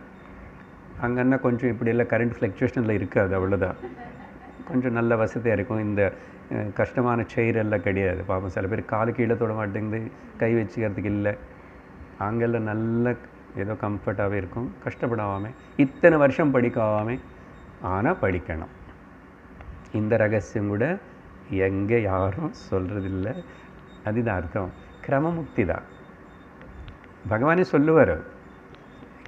அங்கன்னா கொஞ்சம் இப்படியெல்லாம் கரண்ட் ஃப்ளக்சுவேஷனில் இருக்காது, அவ்வளோதான். கொஞ்சம் நல்ல வசதியாக இருக்கும். இந்த கஷ்டமான செயிரெல்லாம் கிடையாது. பாப்போம் சில பேர் காலு கீழே தொட மாட்டேங்குது, கை வச்சுக்கிறதுக்கு இல்லை. அங்கெல்லாம் நல்ல ஏதோ கம்ஃபர்ட்டாகவே இருக்கும், கஷ்டப்படாமல் இத்தனை வருஷம் படிக்காமல். ஆனால் படிக்கணும். இந்த ரகசியம் கூட எங்கே யாரும் சொல்கிறதில்ல. அதுதான் அர்த்தம். கிரமமுக்தி தான் பகவானே சொல்லுவார்.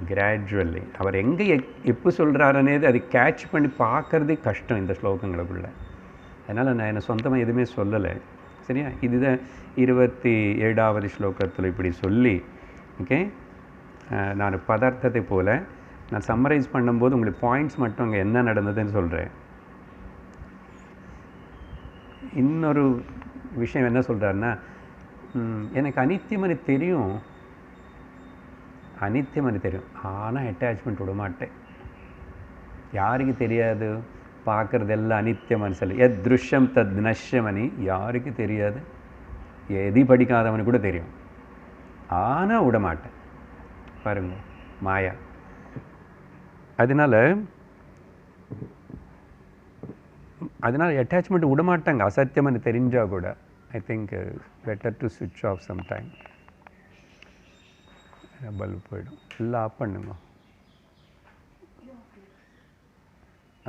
கிராஜுவலி அவர் எங்கே எப்போ சொல்கிறாருன்னேது அது கேட்ச் பண்ணி பார்க்குறதே கஷ்டம் இந்த ஸ்லோகங்களுக்குள்ள. அதனால் நான் என்னை சொந்தமாக எதுவுமே சொல்லலை. சரியா? இதுதான் 27வது ஸ்லோகத்தில் இப்படி சொல்லி, ஓகே, நான் பதார்த்தத்தை போல் நான் சம்மரைஸ் பண்ணும்போது உங்களுக்கு பாயிண்ட்ஸ் மட்டும் அங்கே என்ன நடந்ததுன்னு சொல்கிறேன். இன்னொரு விஷயம் என்ன சொல்கிறாருன்னா, எனக்கு அனித்தியமனு தெரியும், அனித்தியமனு தெரியும், ஆனால் அட்டாச்மெண்ட் விட மாட்டேன். யாருக்கு தெரியாது? பார்க்குறதெல்லாம் அனித்திய மனசில் எத் திருஷ்யம் தத் நஷ்யமனி யாருக்கு தெரியாது? எதி படிக்காதவனுக்கு கூட தெரியும், ஆனால் விட மாட்டேன். பாருங்க மாயா. அதனால் அட்டாச்மெண்ட் விட மாட்டாங்க அசத்தியம்னு தெரிஞ்சால் கூட. ஐ திங்க் பெட்டர் டு ஸ்விட்ச் ஆஃப் சம் டைம். பல்பு போயிடும், எல்லாம் ஆஃப் பண்ணுங்க.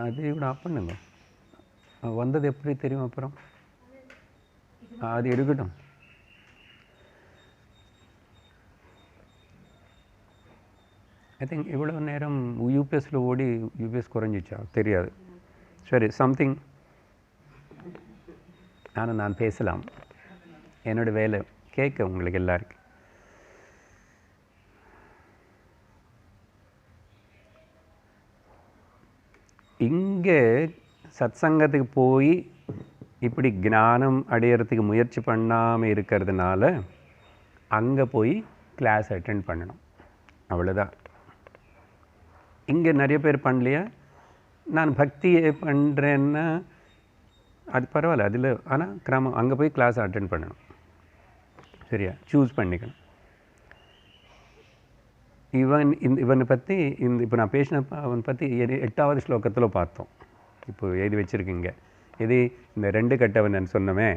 அது கூட ஆஃப் பண்ணுங்க. வந்தது எப்படி தெரியும்? அப்புறம் அது எடுக்கட்டும். ஐ திங்க் இவ்வளோ நேரம் யூபிஎஸ்சில் ஓடி யூபிஎஸ் குறைஞ்சிச்சா தெரியாது. சரி, சம்திங். ஆனால் நான் பேசலாம், என்னோடய வேலை கேட்க உங்களுக்கு எல்லாருக்கும். இங்கே சத்சங்கத்துக்கு போய் இப்படி ஞானம் அடையிறதுக்கு முயற்சி பண்ணாமல் இருக்கிறதுனால அங்கே போய் கிளாஸ் அட்டெண்ட் பண்ணணும், அவ்வளோதான். இங்கே நிறைய பேர் பண்ணலையா? நான் பக்தியை பண்ணுறேன்னா அது பரவாயில்ல, அதில் ஆனால் கிராமம் அங்கே போய் கிளாஸ் அட்டெண்ட் பண்ணணும். சரியா? சூஸ் பண்ணிக்கணும். இவனை பற்றி இப்போ நான் பேசின அவனை பற்றி 8வது ஸ்லோகத்தில் பார்த்தோம். இப்போ எழுதி வச்சுருக்கீங்க. இது இந்த 2 கட்டவன் சொன்னமே,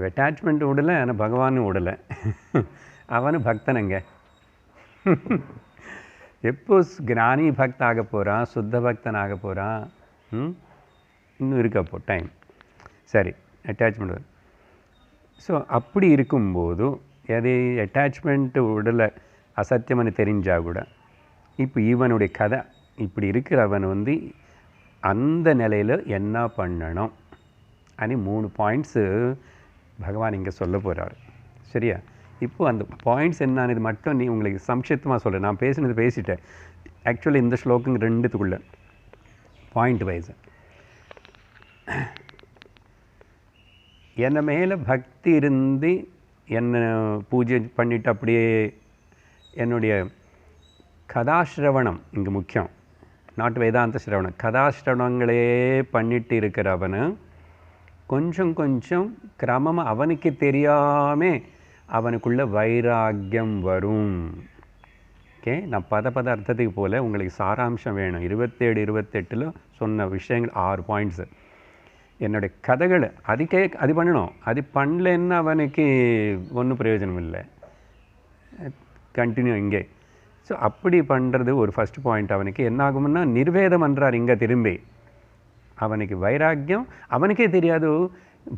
அட்டாச்மெண்ட் விடலை, ஆனால் பகவானும் விடலை. அவனு பக்தனுங்க. எப்போ ஞானி பக்த ஆக போகிறான், சுத்த பக்தன் ஆக போகிறான், இன்னும் இருக்கப்போ டைம். சரி, அட்டாச்மெண்ட் வரும். ஸோ அப்படி இருக்கும்போது எது அட்டாச்மெண்ட்டு விடலை அசத்தியம்னு தெரிஞ்சால் கூட, இப்போ இவனுடைய கதை இப்படி இருக்கிறவன் அந்த நிலையில் என்ன பண்ணணும் అని 3 பாயிண்ட்ஸு பகவான் இங்கே சொல்ல போகிறார். சரியா? இப்போது அந்த பாயிண்ட்ஸ் என்னன்னு இது மட்டும் உங்களுக்கு சம்ஷிப்தமாக சொல்கிறேன். நான் பேசிட்டேன். ஆக்சுவலி இந்த ஸ்லோகம் 2த்துக்குள்ளே பாயிண்ட் வைஸ் என்ன மேலே பக்தி இருந்து என்னை பூஜை பண்ணிவிட்டு அப்படியே என்னுடைய கதாசிரவணம் இங்கே முக்கியம், நாட்டு வேதாந்த சிரவணம். கதாசிரவணங்களே பண்ணிட்டு இருக்கிறவனு கொஞ்சம் கொஞ்சம் கிரமமாக அவனுக்கு தெரியாமல் அவனுக்குள்ள வைராக்கியம் வரும். ஓகே, நான் பத அர்த்தத்துக்கு போல் உங்களுக்கு சாராம்சம் வேணும். 27, 28 சொன்ன விஷயங்கள் 6 பாயிண்ட்ஸு. என்னுடைய கதைகள் அது பண்ணணும். அது பண்ணலன்னா அவனுக்கு ஒன்றும் பிரயோஜனம் இல்லை. கண்டினியூ இங்கே. ஸோ அப்படி பண்ணுறது ஒரு ஃபஸ்ட் பாயிண்ட். அவனுக்கு என்ன ஆகும்னா நிர்வேதம் பண்ணுறார் இங்கே திரும்பி. அவனுக்கு வைராக்கியம் அவனுக்கே தெரியாது.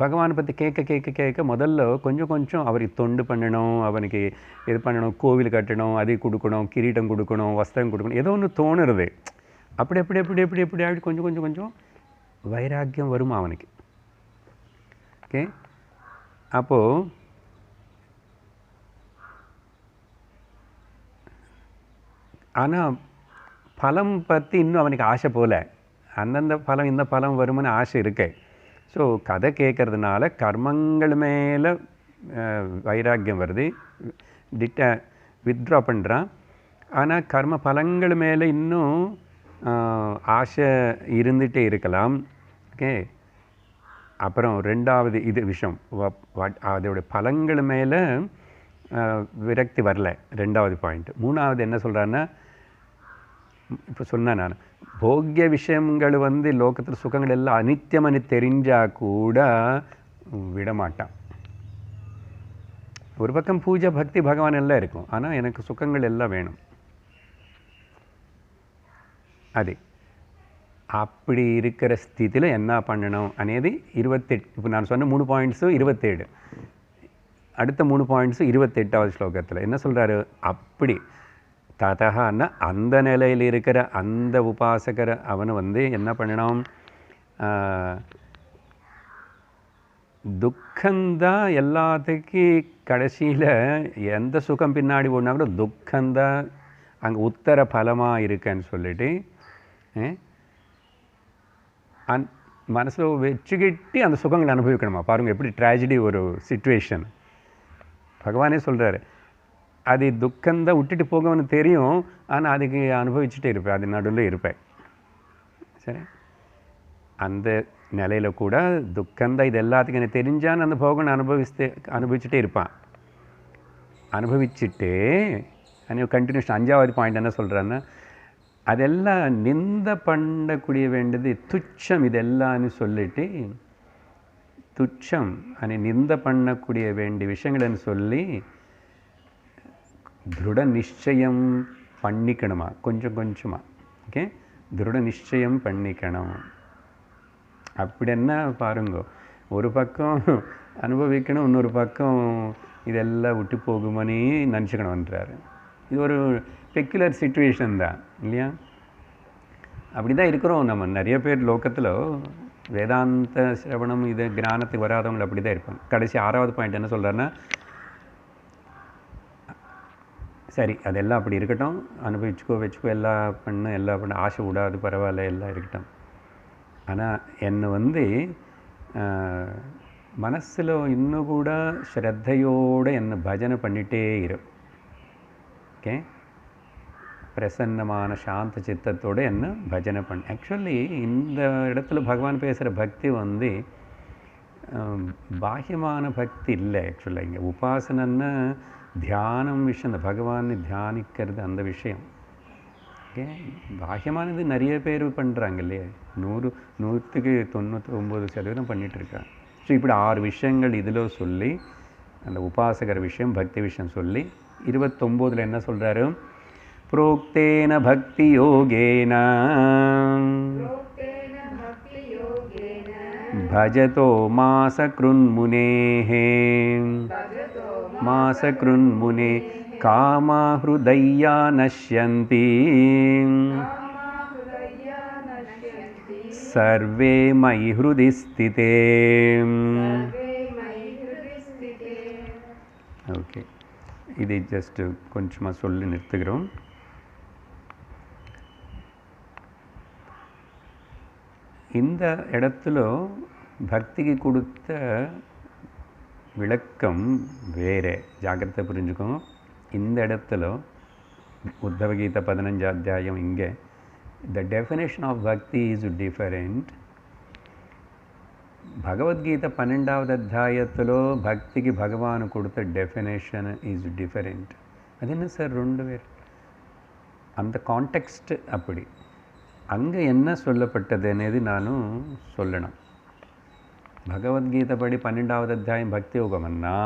பகவானை பற்றி கேட்க முதல்ல கொஞ்சம் கொஞ்சம் அவருக்கு தொண்டு பண்ணணும், அவனுக்கு இது பண்ணணும், கோவில் கட்டணும், அது கொடுக்கணும், கிரீட்டம் கொடுக்கணும், வஸ்திரம் கொடுக்கணும், ஏதோ ஒன்று தோணுறது. அப்படி அப்படி அப்படி எப்படி எப்படி அப்படி கொஞ்சம் கொஞ்சம் கொஞ்சம் வைராக்கியம் வருமா அவனுக்கு. ஓகே, அப்போது ஆனால் பலம் பற்றி இன்னும் அவனுக்கு ஆசை போல. அந்தந்த பலம் இந்த பலம் வரும்னு ஆசை இருக்கே. ஸோ கதை கேட்கறதுனால கர்மங்கள் மேலே வைராக்கியம் வருது, வித்ட்ரா பண்ணுறான். ஆனால் கர்ம பலங்கள் மேலே இன்னும் ஆசை இருந்துகிட்டே இருக்கலாம். ஓகே. அப்புறம் ரெண்டாவது இது விஷயம், அதோடைய பலங்கள் மேலே விரக்தி வரல, ரெண்டாவது பாயிண்ட். மூணாவது என்ன சொல்கிறான்னா, இப்போ சொன்னேன் நான், போக்கிய விஷயங்கள் லோகத்தில் சுகங்கள் எல்லாம் அனித்தியம்னு தெரிஞ்சால் கூட விடமாட்டான். ஒரு பக்கம் பூஜை பக்தி பகவான் எல்லாம் இருக்கும், ஆனால் எனக்கு சுகங்கள் எல்லாம் வேணும். அது அப்படி இருக்கிற ஸ்திதியில் என்ன பண்ணணும் అనేది 28. இப்போ நான் சொன்ன 3 பாயிண்ட்ஸு 27, அடுத்த 3 பாயிண்ட்ஸு 28வது ஸ்லோகத்தில் என்ன சொல்கிறாரு? அப்படி ததஹான்னா அந்த நிலையில் இருக்கிற அந்த உபாசகரை அவனை என்ன பண்ணணும்? துக்கந்தான் எல்லாத்துக்கும் கடைசியில் எந்த சுகம் பின்னாடி போனா கூட துக்கந்தான் அங்கே உத்தர பலமாக இருக்குன்னு சொல்லிட்டு மனசில் வச்சுக்கிட்டு அந்த சுகங்களை அனுபவிக்கணுமா? பாருங்கள் எப்படி ட்ராஜடி ஒரு சிச்சுவேஷன். பகவானே சொல்கிறாரு, அது துக்கந்தான் விட்டுட்டு போகணும்னு தெரியும், ஆனால் அதுக்கு அனுபவிச்சுட்டே இருப்பேன், அது நடுவில் இருப்பேன். சரி, அந்த நிலையில் கூட துக்கந்தான் இது எல்லாத்துக்கும் எனக்கு தெரிஞ்சான்னு அந்த போகணும் அனுபவிச்சுட்டே இருப்பான். அனுபவிச்சுட்டு கண்டினியூஷன் 5வது பாயிண்ட் என்ன சொல்கிறான்னா, அதெல்லாம் நிந்த பண்ணக்கூடிய வேண்டியது துச்சம் இதெல்லாம்னு சொல்லிட்டு, துச்சம் అని நிந்த பண்ணக்கூடிய வேண்டிய விஷயங்கள்னு சொல்லி திருட நிச்சயம் பண்ணிக்கணுமா, கொஞ்சம் கொஞ்சமாக. ஓகே, திருட நிச்சயம் பண்ணிக்கணும். அப்படின்னா பாருங்க, ஒரு பக்கம் அனுபவிக்கணும், இன்னொரு பக்கம் இதெல்லாம் விட்டு போகுமனே நினச்சிக்கணுன்றாரு. இது ஒரு பெக்குலர் சிச்சுவேஷன் தான் இல்லையா? அப்படி தான் இருக்கிறோம் நம்ம நிறைய பேர் லோகத்தில். வேதாந்த சிரவணம் இது ஞானத்துக்கு வராதவங்க அப்படி தான் இருப்பாங்க. கடைசி 6வது பாயிண்ட் என்ன சொல்கிறாருன்னா, சரி அதெல்லாம் அப்படி இருக்கட்டும், வச்சுக்கோ எல்லாம் பண்ண ஆசை விடாது, பரவாயில்ல எல்லாம் இருக்கட்டும். ஆனால் என்னை மனசில் இன்னும் கூட ஸ்ரத்தையோடு என்னை பஜனை பண்ணிகிட்டே இரு. ஓகே, பிரசன்னமான சாந்த சித்தத்தோடு என்ன பஜனை பண்ண. ஆக்சுவலி இந்த இடத்துல பகவான் பேசுகிற பக்தி பாஹ்யமான பக்தி இல்லை. ஆக்சுவலாக இங்கே உபாசனைன்னா தியானம் விஷயம், இந்த பகவானை தியானிக்கிறது அந்த விஷயம். ஓகே, பாஹ்யமானது நிறைய பேர் பண்ணுறாங்க இல்லையா? 100க்கு 99% பண்ணிகிட்ருக்காங்க. ஸோ இப்படி 6 விஷயங்கள் இதில் சொல்லி, அந்த உபாசகர் விஷயம் பக்தி விஷயம் சொல்லி 29ல் என்ன சொல்கிறாரு? प्रोक्तेन भक्ति योगेन भजतो मासकृन्मुनेः मासकृन्मुने कामा हृदया नश्यन्ति सर्वे मयि हृदि स्थिते. ओके, இது ஜஸ்ட் கொஞ்சமாக சொல்லி நிறுத்துகிறோம். இந்த இடத்துல பக்திக்கு கொடுத்த விளக்கம் வேறு, ஜாக்கிரதை புரிஞ்சுக்கோங்க. இந்த இடத்துல உத்தவ கீதை 15வது அத்தியாயம் இங்கே the definition of bhakti is different. Bhagavad Gita 12వ అధ్యాయத்தில் భక్తికి భగవాను கொடுத்த டெஃபினேஷன் இஸ் டிஃபரெண்ட். அது என்ன சார் ரெண்டு பேர்? அந்த கான்டெக்ஸ்ட் அப்படி அங்கே என்ன சொல்லப்பட்டது అనేది நானும் சொல்லணும். பகவத்கீதை படி 12வது அத்தியாயம் பக்தி யோகம்னா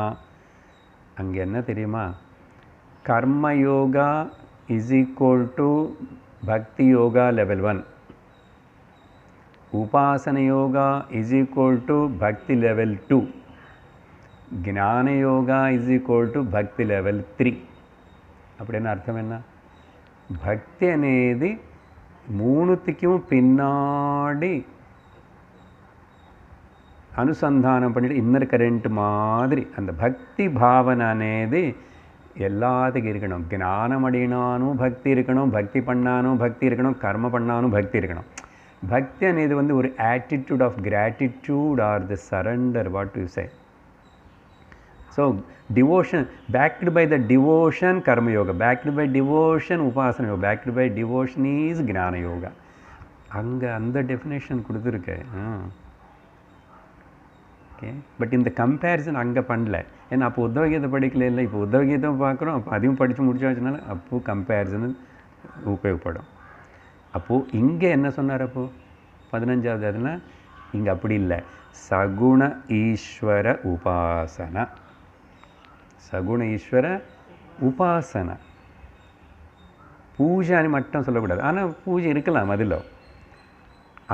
அங்கே என்ன தெரியுமா? Karma yoga is equal to bhakti yoga level 1, upasana yoga is equal to bhakti level 2, jnana yoga is equal to bhakti level 3. அப்படின்னா அர்த்தம் என்ன? பக்தி అనేది மூணுத்துக்கும் பின்னாடி அனுசந்தானம் பண்ணிட்டு இன்னர் கரண்ட் மாதிரி அந்த பக்தி பாவனை అనేది எல்லாத்துக்கும் இருக்கணும். ஞானம் அடையினானும் பக்தி இருக்கணும், பக்தி பண்ணானும் பக்தி இருக்கணும், கர்ம பண்ணானும் பக்தி இருக்கணும். பக்தி అనేది வந்து ஒரு attitude of gratitude or the surrender, what you say. So devotion, backed by the devotion karma yoga, backed by devotion upasana yoga, backed by devotion is gnana yoga. அங்கே அந்த டெஃபினேஷன் கொடுத்துருக்கேன். ஓகே, பட் இந்த comparison அங்கே பண்ணல. ஏன்னா அப்போ உத்தவகீதை படிக்கல, இல்லை இப்போ உத்தவகீதை பார்க்குறோம், அப்போ அதையும் படித்து முடிச்சாச்சுனால அப்போது கம்பேரிசனு உபயோகப்படும். அப்போது இங்கே என்ன சொன்னார்? அப்போது 15வது அதில் இங்கே அப்படி இல்லை, சகுண ஈஸ்வர உபாசனா, சகுண ஈஸ்வர உபாசனா. பூஜை மட்டும் சொல்லக்கூடாது, ஆனால் பூஜை இருக்கலாம் அதில்.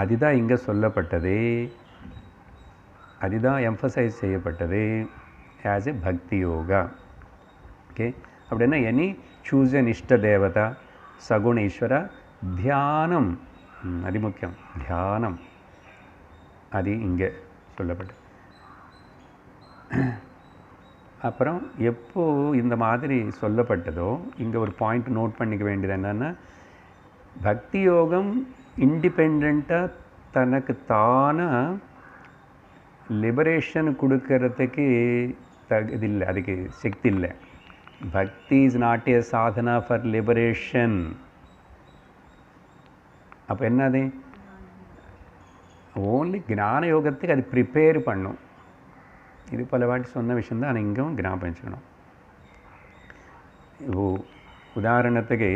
அதுதான் இங்கே சொல்லப்பட்டது, அதுதான் எம்ஃபசைஸ் செய்யப்பட்டது ஆஸ் எ பக்தி யோகா. ஓகே, அப்படின்னா எனி சூஸ் அன் இஷ்ட தேவதா, சகுண ஈஸ்வர, தியானம், அது முக்கியம், தியானம், அது இங்கே சொல்லப்பட்டது. அப்புறம் எப்போ இந்த மாதிரி சொல்லப்பட்டதோ இங்கே ஒரு பாயிண்ட் நோட் பண்ணிக்க வேண்டியது என்னென்னா, பக்தி யோகம் இண்டிபெண்ட்டாக தனக்கு தானாக லிபரேஷன் கொடுக்கறதுக்கு தகுதில்லை, அதுக்கு சக்தி இல்லை. பக்தி is not a Sadhana for liberation. அப்போ என்னது? ஓன்லி ஞான யோகத்துக்கு அது ப்ரிப்பேர் பண்ணும். இது பல வாட்டி சொன்ன விஷயம் தான், ஆனால் இங்கும் ஞாபகம் வச்சுக்கணும். உதாரணத்துக்கு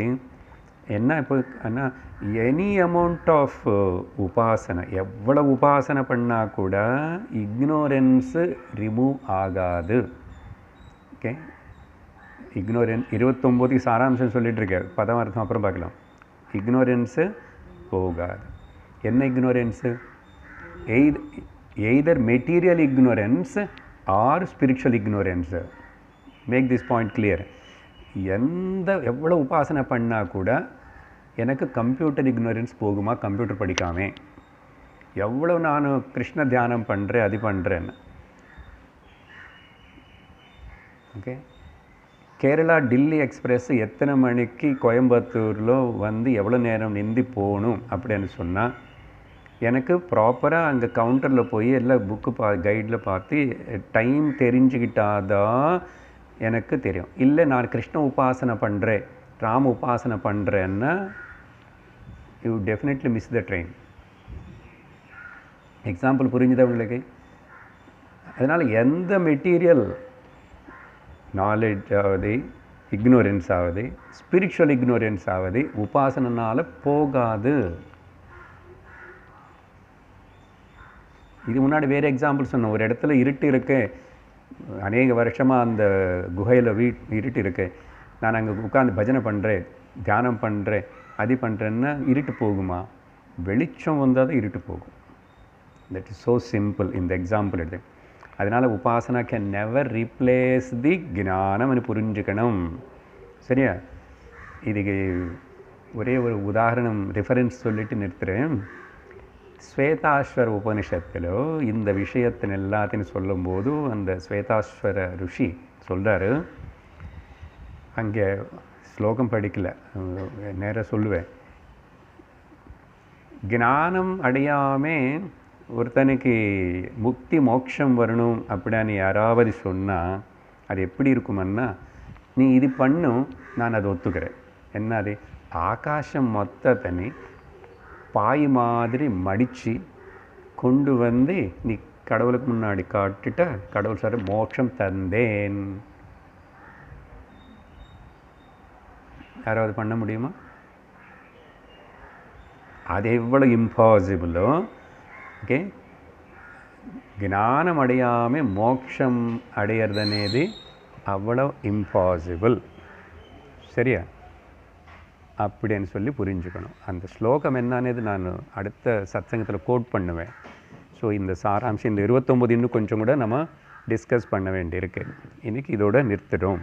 என்ன, இப்போ ஆனால் எனி அமௌண்ட் ஆஃப் உபாசனை, எவ்வளோ உபாசனை பண்ணால் கூட இக்னோரன்ஸு ரிமூவ் ஆகாது. ஓகே, இக்னோரன்ஸ் 29க்கு சாராம்சம் சொல்லிகிட்ருக்கார், பதம் அர்த்தம் அப்புறம் பார்க்கலாம். இக்னோரன்ஸு போகாது. என்ன ignorance? Either material ignorance or spiritual ignorance. Make this point clear. எவ்வளோ உபாசனை பண்ணால் கூட எனக்கு கம்ப்யூட்டர் இக்னோரன்ஸ் போகுமா? கம்ப்யூட்டர் படிக்காமே எவ்வளோ நான் கிருஷ்ண தியானம் பண்ணுறேன், அது பண்ணுறேன்னு. ஓகே, கேரளா டில்லி எக்ஸ்பிரஸ் எத்தனை மணிக்கு கோயம்புத்தூரில் வந்து எவ்வளோ நேரம் நிந்தி போகணும் அப்படின்னு சொன்னால், எனக்கு ப்ராப்பராக அங்கே கவுண்டரில் போய் எல்லாம் புக்கு கைடில் பார்த்து டைம் தெரிஞ்சுக்கிட்டாதான் எனக்கு தெரியும். இல்லை நான் கிருஷ்ண உபாசனை பண்ணுறேன், ராம உபாசனை பண்ணுறேன்னா you definitely miss the train. Example புரிஞ்சுதா உங்களுக்கு? அதனால் எந்த மெட்டீரியல் நாலேஜ் ஆகுது, இக்னோரன்ஸ் ஆகுது, ஸ்பிரிச்சுவல் இக்னோரன்ஸ் ஆகுது, உபாசனால் போகாது. இது முன்னாடி வேறு எக்ஸாம்பிள் சொன்னோம். ஒரு இடத்துல இருட்டு இருக்கு, அநேக வருஷமாக அந்த குகையில் இருட்டு இருக்கு, நான் அங்கே உட்காந்து பஜனை பண்ணுறேன், தியானம் பண்ணுறேன், அது பண்ணுறேன்னா இருட்டு போகுமா? வெளிச்சம் வந்தால் தான் இருட்டு போகும். That is so simple. இந்த எக்ஸாம்பிள் எடுத்து, அதனால் உபாசனா கேன் நெவர் ரீப்ளேஸ் தி ஞானம்னு புரிஞ்சுக்கணும். சரியா? இதுக்கு ஒரே ஒரு உதாரணம் ரெஃபரன்ஸ் சொல்லிட்டு நிறுத்துகிறேன். ஸ்வேதாஸ்வர உபனிஷத்தில் இந்த விஷயத்தின் எல்லாத்தையும் சொல்லும்போது அந்த ஸ்வேதாஸ்வர ருஷி சொல்கிறாரு, அங்கே ஸ்லோகம் படிக்கல, நேராக சொல்லுவேன். ஞானம் அடையாமல் ஒருத்தனுக்கு முக்தி மோட்சம் வரணும் அப்படின்னு யாராவது சொன்னால் அது எப்படி இருக்குமன்னா, நீ இது பண்ணும், நான் அதை ஒத்துக்கிறேன். என்னது? ஆகாசம் மொத்தத்தனி பாய் மாதிரி மடித்து கொண்டு வந்து நீ கடவுளுக்கு முன்னாடி காட்டுட்ட, கடவுள் சார் மோட்சம் தந்தேன். யாராவது பண்ண முடியுமா? அது எவ்வளோ இம்பாசிபிளோ. ஓகே, ஞானம் அடையாமல் மோட்சம் அடையிறதுனேது அவ்வளோ இம்பாசிபிள். சரியா? அப்படின்னு சொல்லி புரிஞ்சுக்கணும். அந்த ஸ்லோகம் என்னன்னது நான் அடுத்த சத்சங்கத்தில் கோட் பண்ணுவேன். ஸோ இந்த சாராம்சம் இந்த 29 இன்னும் கொஞ்சம் கூட நம்ம டிஸ்கஸ் பண்ண வேண்டியிருக்கு. இன்றைக்கி இதோட நிறுத்திடும்.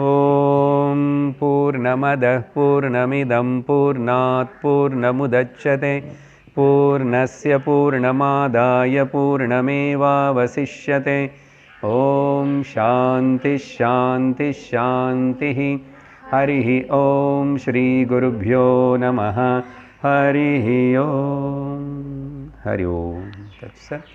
ஓம் பூர்ணமத பூர்ணமிதம் பூர்ணாத் பூர்ணமுதச்யதே பூர்ணஸ்ய பூர்ணமாதாய பூர்ணமேவாவசிஷ்யதே. ஓம் சாந்தி ஷாந்தி ஷாந்தி. हरिः ओम श्री गुरुभ्यो नमः. हरि ओम तत्सत्।